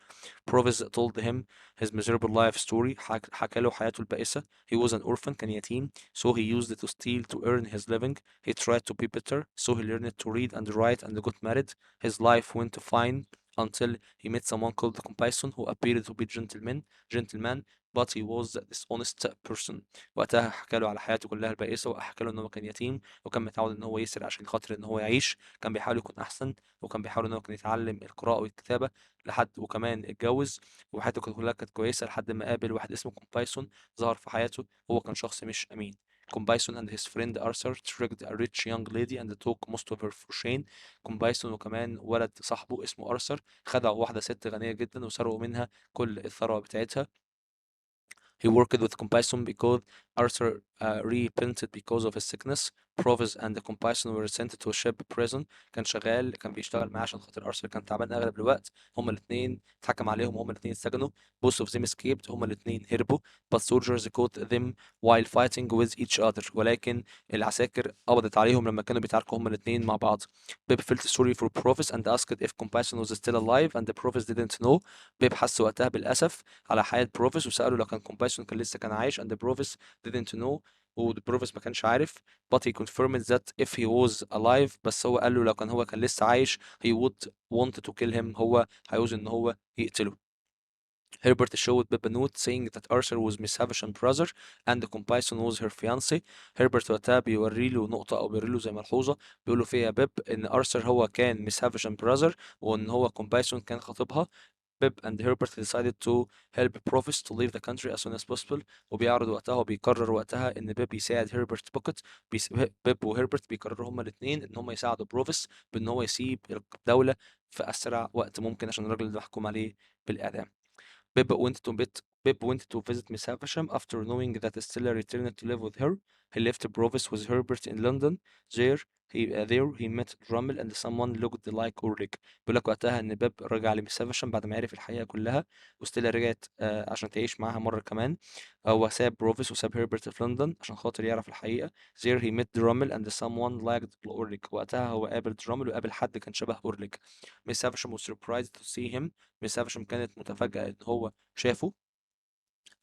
Provis told him his miserable life story. حكى له حياته البائسة. He was an orphan. كان يتيم. So he used it to steal to earn his living. He tried to be better. So he learned to read and write and got married. His life went fine until he met someone called Compayson who appeared to be gentleman but he was a dishonest person. وقتها حكى له على حياته كلها البائسة وحكى له ان هو كان يتيم وكان متعود ان هو يسرق عشان خاطر ان هو يعيش. كان بيحاول يكون احسن وكان بيحاول ان هو كان يتعلم القراءة والكتابة لحد وكمان اتجوز وحياته كلها كانت كويسة لحد ما قابل واحد اسمه كومبايسون ظهر في حياته. هو كان شخص مش امين. Compeyson and his friend Arthur tricked a rich young lady and took most of her fortune. Compeyson وكمان ولد صاحبه اسمه أرثر خدعوا واحدة ست غنية جدا وسرقوا منها كل الثروة بتاعتها. He worked with Compeyson because Arthur repented because of his sickness. Provis and Compeyson were sent to a ship prison. كان بيشتغل معاه عشان خاطر أرثر كان تعبان أغلب الوقت. هما الاتنين اتحكم عليهم وهما الاتنين اتسجنوا. Both of them escaped. هما الاتنين هربوا. But soldiers caught them while fighting with each other. ولكن العساكر قبضت عليهم لما كانوا بيتعاركوا هما الاتنين مع بعض. Pip felt sorry for Provis and asked if Compeyson was still alive and Provis didn't know. بيب حس وقتها بالأسف على حياة بروفيس وسأله لو كان كومبايسون كان لسه كان عايش and بروفيس didn't know وبروفيس ما كانش عارف but he confirmed that if he was alive بس هو قال له لو كان لسه عايش he would want to kill him هو هيعوز ان هو يقتله. Herbert showed Pip a note saying that Arthur was Miss Havisham's brother and Compeyson was her fiancé. Herbert وقتها بيوري له نقطة أو بيوري له زي ملحوظة بيقول له فيها بيب إن أرثر هو كان ميس هافشام براذر وإن هو كومبايسون كان خطيبها. Pip and Herbert decided to help Provis to leave the country as soon as possible. وبيعرض وقتها وبيقرر وقتها إن بيب يساعد هيربرت بوكيت. بيب وهيربرت بيقرروا هما الاتنين إن هما يساعدوا بروفيس بإن هو يسيب الدولة في أسرع وقت ممكن عشان الراجل اللي محكوم عليه بالإعدام. Pip went to visit Miss Havisham after knowing that Stella returned to live with her. He left Provis with Herbert in London. There he met Drummel and someone looked like Ulrich. بيقول لك وقتها إن بيب رجع لميس هافشام بعد ما عرف الحقيقة كلها وستيلا رجعت عشان تعيش معاها مرة كمان. هو ساب بروفيس وساب هيربرت في لندن عشان خاطر يعرف الحقيقة. There he met Drummel and someone liked Ulrich. وقتها هو قابل درامل وقابل حد كان شبه أورليك. Miss Havisham was surprised to see him. ميس هافشام كانت متفاجئة إن هو شافه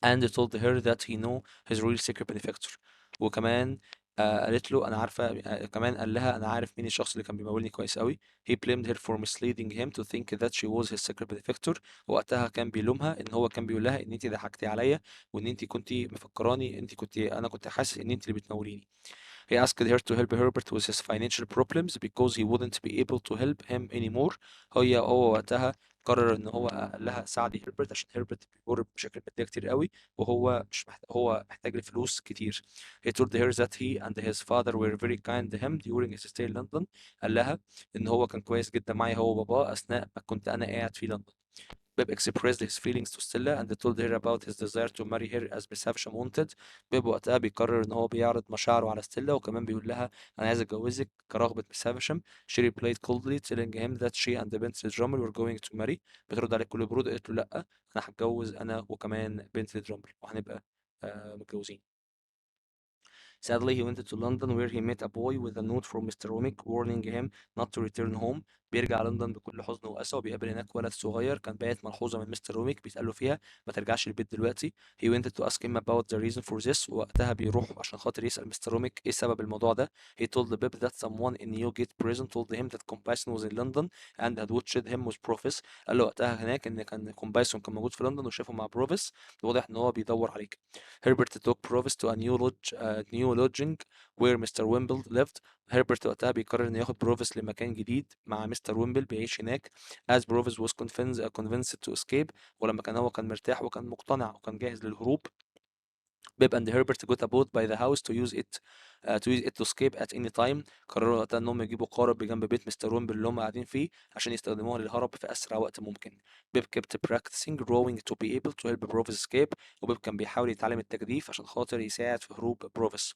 and told her that he know his real secret benefactor. وكمان قالت له أنا عارفة كمان قال لها أنا عارف مين الشخص اللي كان بيمولني كويس قوي. He blamed her for misleading him to think that she was his secret benefactor. وقتها كان بيلومها إن هو كان بيقول لها إن أنت ضحكتي عليا وإن أنت كنت مفكراني أنا كنت حاسس إن أنت اللي بتنوريني. He asked her to help Herbert with his financial problems because he wouldn't be able to help him anymore. هو وقتها قرر ان هو قال لها ساعدي هيربرت عشان هيربرت بيمر بمشاكل ماديه كتير قوي وهو مش محتاج هو محتاج لفلوس كتير. He told her that he and his father were very kind to him during his stay in London. قال لها ان هو كان كويس جدا معي هو وباباه اثناء ما كنت انا قاعد في لندن. Pip expressed his feelings to Stella and told her about his desire to marry her as Miss Havisham wanted. بيب وقتها بيقرر ان هو بيعرض مشاعره على ستيلا وكمان بيقول لها انا عايز اتجوزك كرغبة ميس هافشام. She replied coldly telling him that she and بنت درامل were going to marry. بترد عليه بكل برود قالت له لا انا هتجوز انا وكمان بنت درامل وهنبقى متجوزين. Sadly, he went to London where he met a boy with a note from Mr. Womick warning him not to return home. بيرجع لندن بكل حزن وأسى وبيقابل هناك ولد صغير كان باعت ملحوظة من مستر روميك بيسأله فيها ما ترجعش البيت دلوقتي. He went to ask him about the reason for this. وقتها بيروح عشان خاطر يسأل مستر روميك ايه سبب الموضوع ده. He told the Bib that someone in Newgate prison told him that Compassion was in London and had watched him with Profis. قال له وقتها هناك ان كان كومبايسون كان موجود في لندن وشافه مع بروفيس. واضح ان هو بيدور عليك. Herbert took Provis to a new lodging where Mr. Wimble lived. هربرت وقتها بيقرر انه ياخد بروفيس لمكان جديد مع مستر ويمبل بيعيش هناك as Provis was convinced to escape. ولما هو كان مرتاح وكان مقتنع وكان جاهز للهروب. بيب and Herbert got a boat by the house to escape at any time. قرروا وقتها انهم يجيبوا قارب بجنب بيت مستر ويمبل اللي هم قاعدين فيه عشان يستخدموها للهرب في اسرع وقت ممكن. بيب kept practicing rowing to be able to help Provis escape. وبيب كان بيحاول يتعلم التجديف عشان خاطر يساعد في هروب بروفيس.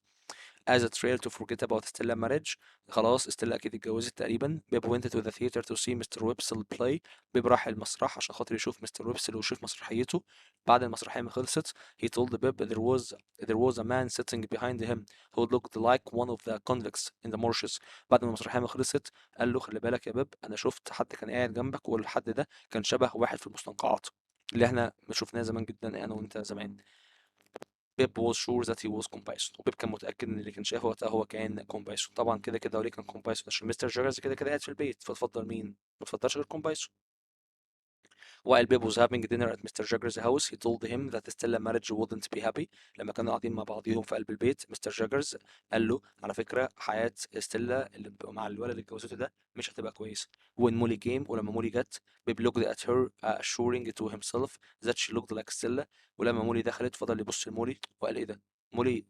as a trail to forget about Stella marriage. خلاص ستيلا اكيد اتجوزت تقريبا. بيب went to the theater to see Mr. Wipsel play. بيب راح المسرح عشان خاطر يشوف مستر ويبسل ويشوف مسرحيته. بعد المسرحية ما خلصت he told Bib there was a man sitting behind him who looked like one of the convicts in the marshes. بعد ما المسرحية ما خلصت قال له خلي بالك يا بيب انا شفت حد كان قاعد جنبك والحد ده كان شبه واحد في المستنقعات اللي احنا شفناه زمان جدا انا وانت زمان. بيب was sure that he was Compeyson. وبيب كان متأكد إن اللي كان شافه وقتها هو كان Compeyson. طبعا كده كده وليه كان Compeyson عشان مستر جيرز كده كده قاعد في البيت فتفضل مين؟ ما تفضلش غير Compeyson. While Bib was having dinner at Mr. Jagger's house, he told him that Stella marriage wouldn't be happy. لما كانوا قاعدين مع بعضيهم في قلب البيت مستر جاجرز قال له على فكرة حياة ستيلا اللي مع الولد اللي اتجوزته ده مش هتبقى كويسة. When Molly came ولما مولي جت Bib looked at her assuring to himself that she looked like Stella. ولما مولي دخلت فضل يبص لمولي وقال ايه ده؟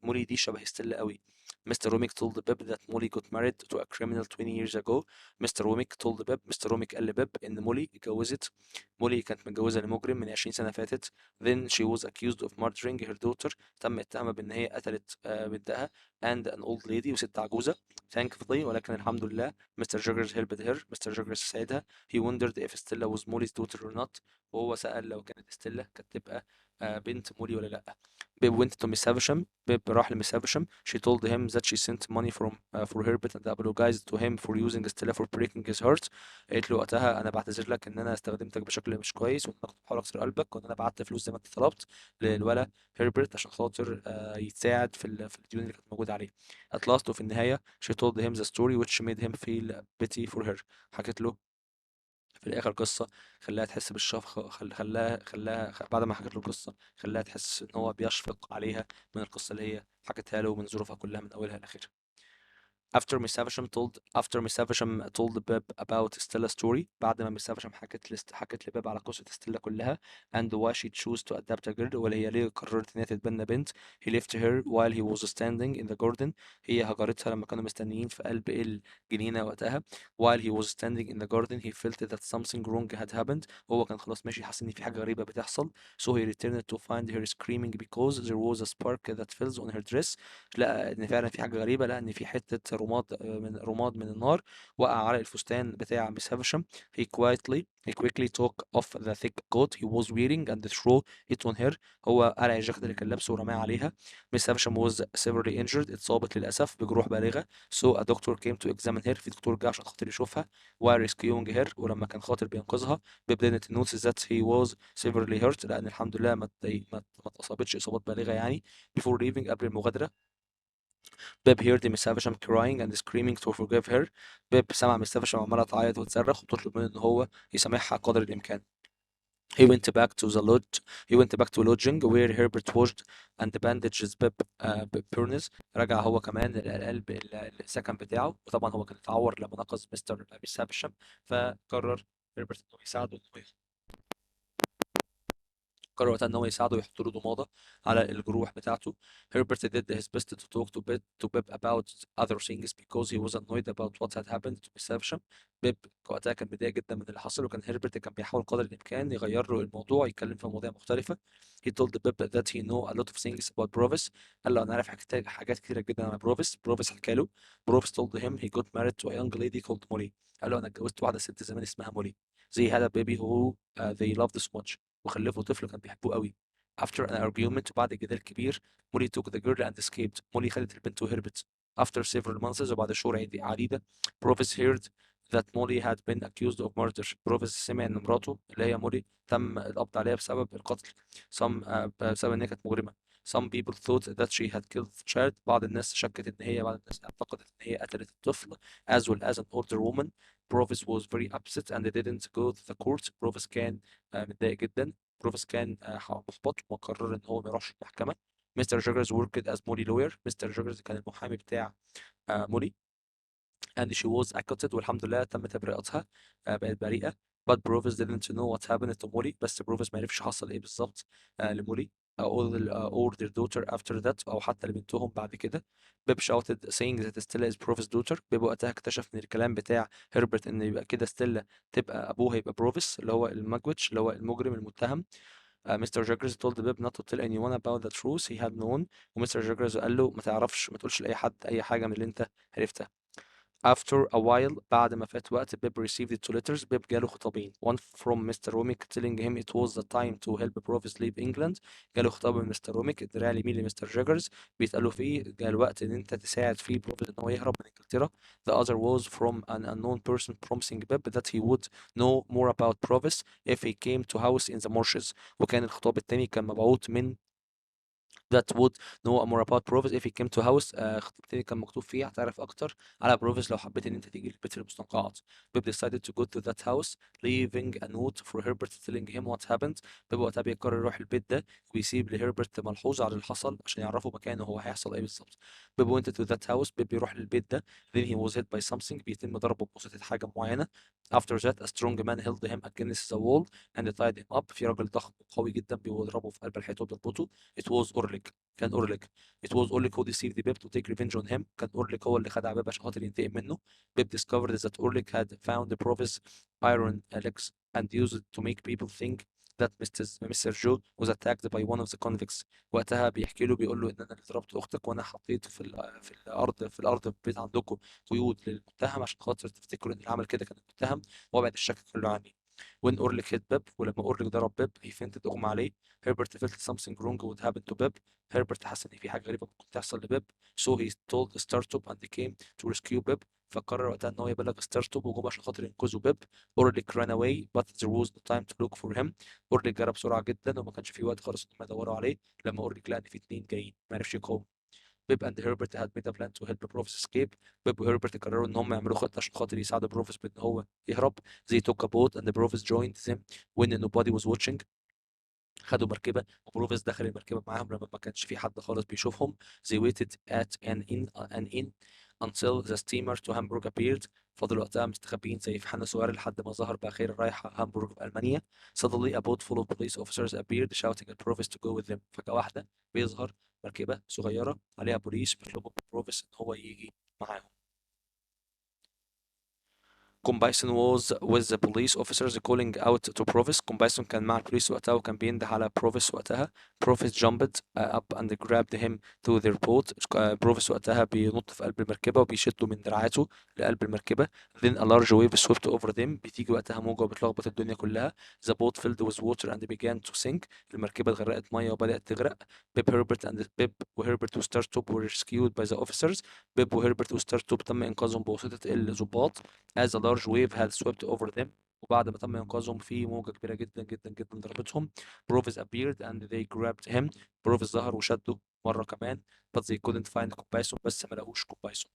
مولي دي شبه ستيلا قوي. Mr. Romick told Bib that Molly got married to a criminal 20 years ago. Mr. Romick قال لبيب إن مولي اتجوزت. مولي كانت متجوزة لمجرم من 20 سنة فاتت. Then she was accused of murdering her daughter. تم اتهامها بإن هي قتلت بنتها and an old lady وست عجوزة. Thankfully ولكن الحمد لله Mr. Juggers helped her. Mr. Juggers ساعدها. He wondered if Stella was Molly's daughter or not. وهو سأل لو كانت ستيلا كانت تبقى بنت مولي ولا لأ. Bib went to Miss Havisham. بيب راح لميس هافشام. She told him that she sent money for Herbert and apologized to him for using Stella for breaking his heart. قالت له وقتها انا بعتذر لك ان انا استخدمتك بشكل مش كويس، وان انا كنت بحاول اكسر قلبك، وان انا بعت فلوس زي ما انت طلبت للولا هيربرت عشان خاطر يتساعد في الديون اللي كانت موجوده عليه. At last وفي النهايه she told him the story which made him feel pity for her. حكت له في الاخر قصه خلاها تحس بالشفقه، بعد ما حكت له القصه خلاها تحس ان هو بيشفق عليها من القصه اللي هي حكتها له ومن ظروفها كلها من اولها لاخرها. After Miss Havisham told Beb about Stella's story. بعد ما Miss Havisham حكت لبيب على قصة ستيلا كلها and why she chose to adopt a girl، ولا هي ليه قررت إن هي تتبنى بنت. He left her while he was standing in the garden. هي هجرتها لما كانوا مستنيين في قلب الجنينة وقتها. While he was standing in the garden he felt that something wrong had happened. هو كان خلاص ماشي حاسس إن في حاجة غريبة بتحصل. So he returned to find her screaming because there was a spark that fell on her dress. لقى ان فعلا في حاجه غريبه، لقى ان في حته رماد من النار وقع على الفستان بتاع مس هافشام. He quickly took off the thick coat he was wearing and threw it on her. هو قلع الجاكيت اللي كان لابسه ورماه عليها. مس هافشام was severely injured. اتصابت للاسف بجروح بالغه. So a doctor came to examine her. في دكتور جه عشان خاطر يشوفها. while rescuing her ولما كان خاطر بينقذها بدأت notice that he was severely hurt، لان الحمد لله ما اتصابتش اصابات بالغه يعني. before leaving قبل المغادره بيب heard Miss Havisham crying and screaming to forgive her. بيب سمع مس هافشام عمالة تعيط وتصرخ وتطلب منه إن هو يسامحها قدر الإمكان. He went back to the lodge. He went back to lodging where Herbert washed and bandaged Burns. رجع هو كمان لقلب السكن بتاعه، وطبعا هو كان اتعور لما نقص مس هافشام، فقرر هيربرت إنه يساعده قرر وقتها ان هو يساعده ويحط له ضماده على الجروح بتاعته. Herbert did his best to talk to Pep about other things because he was annoyed about what had happened to Perception. بيب وقتها كان متضايق جدا من اللي حصل، وكان هيربرت كان بيحاول قدر الامكان يغير له الموضوع، يتكلم في مواضيع مختلفه. He told Pep that he know a lot of things about Provis. قال له انا عارف حاجات كتيره جدا عن بروفيس. بروفيس حكى له. بروفيس told him he got married to a young lady called Molly. قال له انا اتجوزت واحده ست زمان اسمها مولي. They had a baby who they loved so much. وخلفوا طفل كان بيحبوه قوي. After an argument بعد جدال كبير مولي took the girl and escaped. مولي خدت البنت وهربت. After several months وبعد شهور عديدة بروفيس heard that Molly had been accused of murder. بروفيس سمع ان مراته اللي هي مولي تم القبض عليها بسبب القتل. بسبب ان هي كانت مجرمة. Some people thought that she had killed the child. بعض الناس اعتقدت ان هي قتلت الطفل as well as an older woman. Provis was very upset and didn't go to the court. بروفيس كان متضايق جدا. بروفيس كان محبط وقرر ان هو ما يروحش المحكمه. مستر جوجرز worked as مولي لوير. مستر جوجرز كان المحامي بتاع مولي and she was acquitted والحمد لله تم تبرئتها. بقت بريئة. but Provis didn't know what happened to مولي. بس بروفيس ما عرفش حصل ايه بالظبط لمولي or their daughter after that او حتى لبنتهم بعد كده. بيب shouted saying that Stella is Provis daughter. بيب وقتها اكتشف من الكلام بتاع هربرت ان يبقى كده ستيلا تبقى ابوها يبقى بروفيس اللي هو المجوتش اللي هو المجرم المتهم. مستر جاكرز told بيب not to tell anyone about the truth he had known. ومستر جاكرز قال له ما تقولش لاي حد اي حاجه من اللي انت عرفتها. After a while بعد ما فات وقت بيب received two letters. بيب جاله خطابين. One from Mr. Romick telling him it was the time to help Provis leave England. جاله خطاب من مستر روميك الدراع اليمين لمستر جاجرز بيتقالوا فيه جاء الوقت ان انت تساعد فيه بروفيس ان هو يهرب من انجلترا. The other was from an unknown person promising Pep that he would know more about Provis if he came to house in the marshes. وكان الخطاب التاني كان مبعوث من that would know more about Provis if he came to house. خطاب تاني كان مكتوب فيه هتعرف اكتر على بروفيس لو حبيت ان انت تيجي للبيت في المستنقعات. بيب decided to go to that house leaving a note for Herbert telling him what happened. بيب وقتها بيقرر يروح البيت ده ويسيب لهربرت ملحوظة على اللي حصل عشان يعرفوا مكانه هو هيحصل ايه بالظبط. بيب went to that house. بيب بيروح للبيت ده. then he was hit by something. بيتم ضربه بواسطة حاجة معينة. after that a strong man held him against the wall and tied him up. في راجل ضخم وقوي جدا بيضربه في قلب الحيط وبيربطه. it was Orly. كان أورليك. It was أورليك who deceived Pip to take revenge on him. كان أورليك هو اللي خدع بيب عشان خاطر ينتقم منه. Pip discovered that أورليك had found the Provis iron legs and used it to make people think that Mr. Joe was attacked by one of the convicts. وقتها بيحكي له بيقول له ان انا اللي ضربت اختك وانا حطيت في الارض في البيت عندكم قيود للمتهم عشان خاطر تفتكروا ان اللي عمل كده كان المتهم وابعد الشك كله عني. وين اورليك هيت بيب ولما اورليك ضرب بيب هي فينتد اغمى عليه. هيربرت felt something wrong would happen to بيب. هيربرت حس ان في حاجه غريبه ممكن تحصل لبيب. so he told ستارتوب and came to rescue بيب. فقرر وقتها ان هو يبلغ ستارتوب وجم عشان خاطر ينقذوا بيب. اورليك ran away but there was no time to look for him. اورليك جرى بسرعه جدا وما كانش في وقت خالص انهم يدوروا عليه لما اورليك لقى ان في اتنين جايين ما عرفش يقاوم. بيب اند هيربرت had made a plan to help بروفيس escape. بيب وهيربرت قرروا ان هم يعملوا خطه عشان خاطر يساعدوا بروفيس بان هو يهرب. they took a boat and the Provis joined them when nobody was watching. خدوا مركبة وبروفيس دخل المركبة معاهم لما ما كانش في حد خالص بيشوفهم. they waited at an inn until the steamer to Hamburg appeared. فضلوا وقتها مستخبيين زي في حانة صغيرة لحد ما ظهر بأخيرا رايحة هامبورغ في ألمانيا. suddenly a boat full of police officers appeared shouting at Provis to go with them. فجأة واحدة بيظهر مركبة صغيرة عليها بوليس بيطلبوا من بروفيس إن هو يجي معاهم. كومبايسون was with the police officers calling out to Provis. كومبايسون كان مع البوليس وقتها وكان بينده على بروفيس وقتها. Provis jumped up and grabbed him to their boat. بروفيس وقتها بينط في قلب المركبة وبيشده من دراعاته لقلب المركبة. Then a large wave swept over them. بتيجي وقتها موجة وبتلخبط الدنيا كلها. The boat filled with water and began to sink. المركبة اتغرقت مية وبدأت تغرق. Pip وهربرت وستارتوب were rescued by the officers. بيب وهربرت وستارتوب تم إنقاذهم بواسطة الضباط. as a large wave had swept over them. وبعد ما تم إنقاذهم في موجة كبيرة جدا جدا جدا ضربتهم. Provis appeared and they grabbed him. بروفيس ظهر وشده مرة كمان but they couldn't find كومبايسون بس ما لقوش كومبايسون.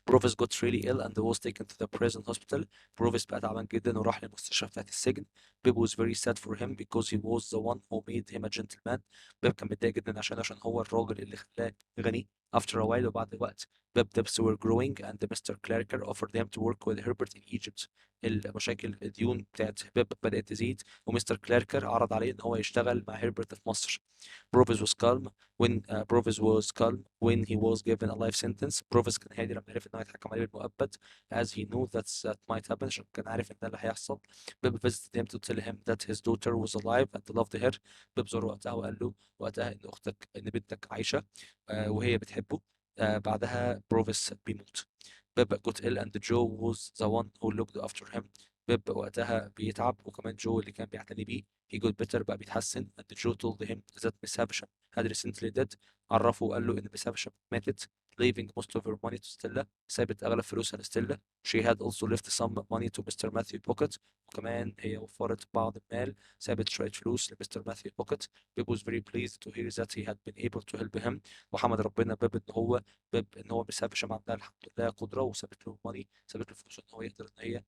بروفيس got really ill and was taken to the prison hospital. بروفيس بقى تعبان جدا وراح للمستشفى بتاعت السجن. بيب was very sad for him because he was the one who made him a gentleman. بيب كان متضايق جدا عشان هو الراجل اللي خلاه غني. After a while وبعد وقت Bib debts were growing and Mr. Clarker offered him to work with Herbert in Egypt. المشاكل الديون بتاعت بيب بدأت تزيد ومستر كلاركر عرض عليه ان هو يشتغل مع هيربرت في مصر. Provis was calm when he was given a life sentence. Provis كان هادي لما عرف انه هيتحكم عليه بالمؤبد as he knew that might happen عشان كان عارف ان ده اللي هيحصل. Bib visited him to tell him that his daughter was alive and loved her. بيب زاره وقتها وقال له وقتها ان بنتك عايشة وهي بتحبه. بعدها بروفيس بيموت. بيب got ill and Joe was the one who looked after him. بيب وقتها بيتعب وكمان جو اللي كان بيعتني بيه. he got better بقى بيتحسن and Joe told him that Miss Havisham had recently died. عرفه وقال له إن Miss Havisham ماتت leaving most of her money to Stella. سابت أغلب فلوسها لستيلا. she had also left some money to Mr. Matthew Pocket. وكمان هي وفرت بعض المال سابت شوية فلوس لمستر ماثيو بوكيت. بيب was very pleased to hear that he had been able to help him. وحمد ربنا بيب ان هو مش هشام عندها الحمد لله قدره وسابت له ماني سابت له فلوس ان هو يقدر ان هي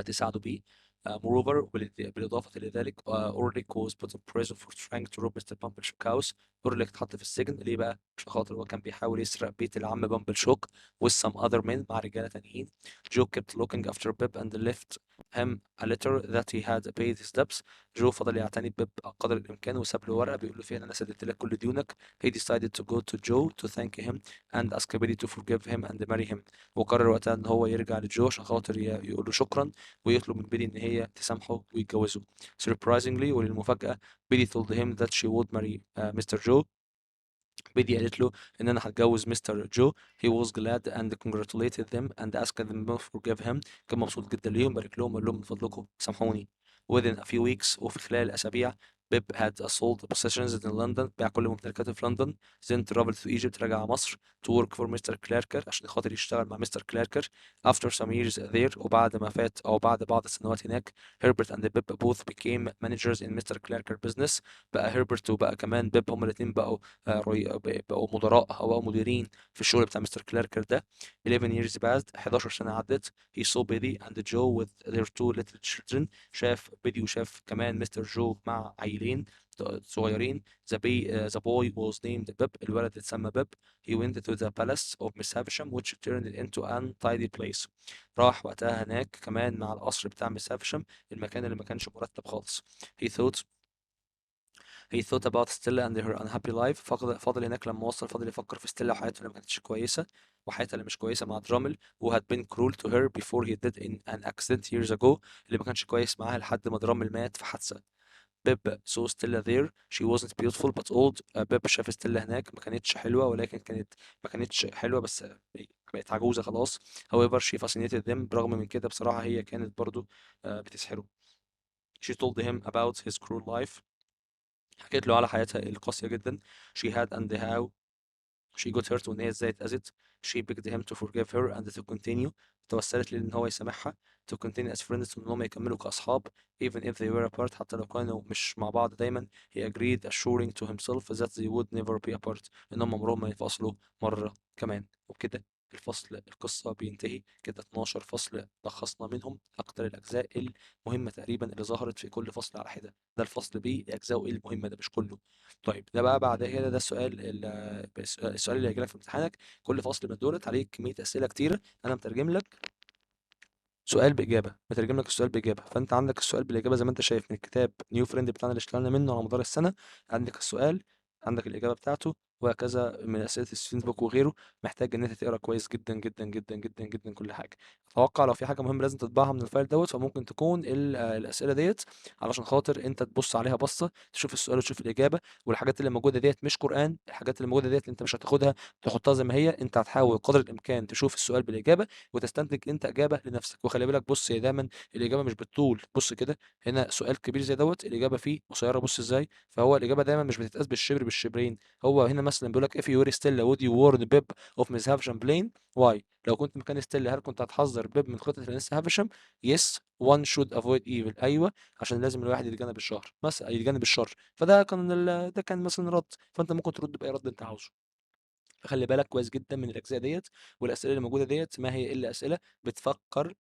تساعده بيه. moreover بالإضافة لذلك أورليك was put in prison for trying to rob Mr. بامبلشوك house. أورليك اتحط في السجن ليه بقى؟ عشان خاطر هو كان بيحاول يسرق بيت العم بامبلشوك with some other men مع رجالة تانيين. جو kept looking after Pip and left him a letter that he had paid his debts. جو فضل يعتني بيب قدر الإمكان وساب له ورقة بيقول له فيها إن أنا سددت لك كل ديونك. He decided to go to Joe to thank him and ask Billy to forgive him and marry him. وقرر وقتها إن هو يرجع لجو عشان خاطر يقول له شكرا ويطلب من بيلي إن هي تسامحه ويتجوزه. Surprisingly وللمفاجأة بيلي told him that she would marry Mr. Joe. بيلي قالت له إن أنا هتجوز مستر جو. He was glad and congratulated them and asked them to forgive him. كان مبسوط جدا ليهم بارك لهم وقال لهم من فضلكم سامحوني. Within a few weeks وفي خلال أسابيع بيب had sold possessions in London. باع كل ممتلكاته في لندن. Then traveled to Egypt رجع مصر to work for Mr. Clarker عشان خاطر يشتغل مع مستر كلاركر. After some years there وبعد ما فات أو بعد بعض السنوات هناك Herbert and Bib both became managers in Mr. Clarker business. بقى هيربرت وبقى كمان بيب هما الاتنين بقوا بقوا مدراء او بقوا مديرين في الشغل بتاع مستر كلاركر ده. 11 years passed 11 سنة عدت. he saw Billy and Joe with their two little children. شاف بيلي وشاف كمان مستر جو مع عيلين صغيرين. the boy was named بيب. الولد اتسمى بيب. he went to the palace of Miss Havisham which turned into an untidy place. راح وقتها هناك كمان مع القصر بتاع مس هافشم المكان اللي ما كانش مرتب خالص. he thought he thought about Stella and her unhappy life. فضل هناك لما وصل فضل يفكر في ستيلا وحياته اللي ما كانتش كويسة وحياتها اللي مش كويسة مع درامل who had been cruel to her before he did in an accident years ago اللي ما كانش كويس معاها لحد ما درامل مات في حادثة. بيب saw Stella there. She wasn't beautiful but old. بيب شاف ستيلا هناك ما كانتش حلوة ولكن ما كانتش حلوة بس بقت عجوزة خلاص. However she fascinated them. برغم من كده بصراحة هي كانت برضو بتسحره. She told him about his cruel life. حكيت له على حياتها القاسية جدا. She had and how she got hurt وإن هي إزاي اتأذت. She begged him to forgive her and to continue. توسلت لي إن هو يسامحها. To continue as friends وإن هم يكملوا كأصحاب. Even if they were apart حتى لو كانوا مش مع بعض دايما. He agreed assuring to himself that they would never be apart. إن هم عمرهم ما ينفصلوا مرة كمان. وبكده القصة بينتهي كده. 12 فصل لخصنا منهم أكتر الأجزاء المهمة تقريبا اللي ظهرت في كل فصل على حدة. ده الفصل بأجزائه المهمة ده مش كله. طيب ده بقى بعد كده ده السؤال اللي هيجيلك في امتحانك. كل فصل من دولت عليه كمية أسئلة كتيرة. أنا مترجم لك سؤال بإجابة، مترجم لك السؤال بإجابة. فأنت عندك السؤال بالإجابة زي ما أنت شايف من الكتاب نيو فريند بتاعنا اللي اشتغلنا منه على مدار السنة. عندك السؤال، عندك الإجابة بتاعته، وهكذا من أسئلة الستودنت بوك وغيره. محتاج إن أنت تقرا كويس جدا جدا جدا جدا جدا كل حاجة. أتوقع لو في حاجة مهمة لازم تطبعها من الفايل دوت فممكن تكون الأسئلة ديت علشان خاطر أنت تبص عليها بصة تشوف السؤال وتشوف الإجابة. والحاجات اللي موجودة ديت مش قرآن. الحاجات اللي موجودة ديت أنت مش هتاخدها تحطها زي ما هي. أنت هتحاول قدر الإمكان تشوف السؤال بالإجابة وتستنتج انت اجابه لنفسك. وخلي بالك بص هي دايما الاجابه مش بالطول. بص كده هنا سؤال كبير زي دوت الاجابه فيه قصيره بص ازاي. فهو الاجابه دايما مش بتتقاس بالشبر بالشبرين. هو هنا مثلا بيقول لك if you were Stella would you warn Bib of Miss Havisham plain why. لو كنت مكان ستيلا هل كنت هتحذر بيب من خطه الانسة هافشام؟ yes one should avoid evil. ايوه عشان لازم الواحد يتجنب الشر مثلا يتجنب الشر. ده كان مثلا رد. فانت ممكن ترد باي رد انت عاوزه. فخلي بالك كويس جدا من الاجزاء ديت. والاسئله اللي موجوده ديت ما هي الا اسئله بتفكركم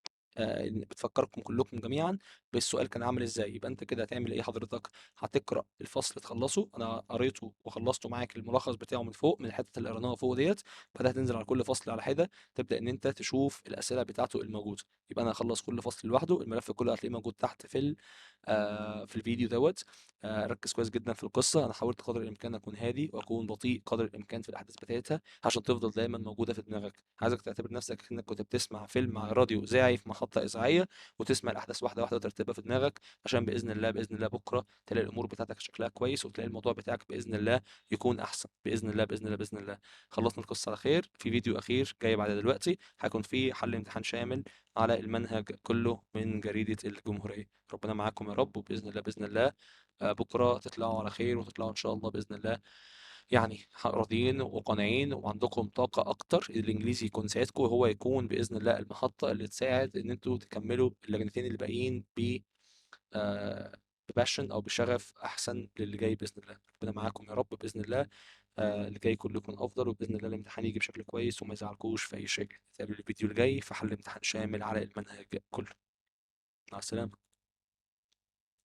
كلكم جميعا بالسؤال كان عامل ازاي. يبقى انت كده هتعمل ايه حضرتك؟ هتقرا الفصل تخلصه. انا قريته وخلصته معاك الملخص بتاعه من فوق من الحته اللي قريناها فوق ديت. بعدها تنزل على كل فصل على حده تبدا ان انت تشوف الاسئله بتاعته الموجوده. يبقى انا هخلص كل فصل لوحده. الملف كله هتلاقيه موجود تحت في الفيديو دوت. ركز كويس جدا في القصه. انا حاولت قدر الامكان اكون هادي واكون بطيء قدر الامكان في الاحداث بتاعتها عشان تفضل دايما موجوده في دماغك. عايزك تعتبر نفسك انك كنت بتسمع فيلم على راديو اذاعي في محطه اذاعيه وتسمع الاحداث واحده واحده وترتبها في دماغك عشان باذن الله بكره تلاقي الامور بتاعتك شكلها كويس وتلاقي الموضوع بتاعك باذن الله يكون احسن باذن الله باذن الله باذن الله. خلصنا القصه على خير. في فيديو اخير جاي بعد دلوقتي هيكون فيه حل امتحان شامل على المنهج كله من جريده الجمهوريه. ربنا معاكم يا رب وباذن الله باذن الله بكره تطلعوا على خير وتطلعوا ان شاء الله باذن الله يعني راضيين وقانعين وعندكم طاقة أكتر. الإنجليزي يكون ساعدكم وهو يكون بإذن الله المحطة اللي تساعد إن أنتوا تكملوا اللجنتين اللي باقيين بباشن أو بشغف أحسن للي جاي بإذن الله. ربنا معاكم يا رب بإذن الله. اللي جاي كلكم أفضل وبإذن الله الامتحان يجي بشكل كويس وما يزعلكوش في أي شيء. نتقابل الفيديو الجاي في حل امتحان شامل على المنهج كله. مع السلامة.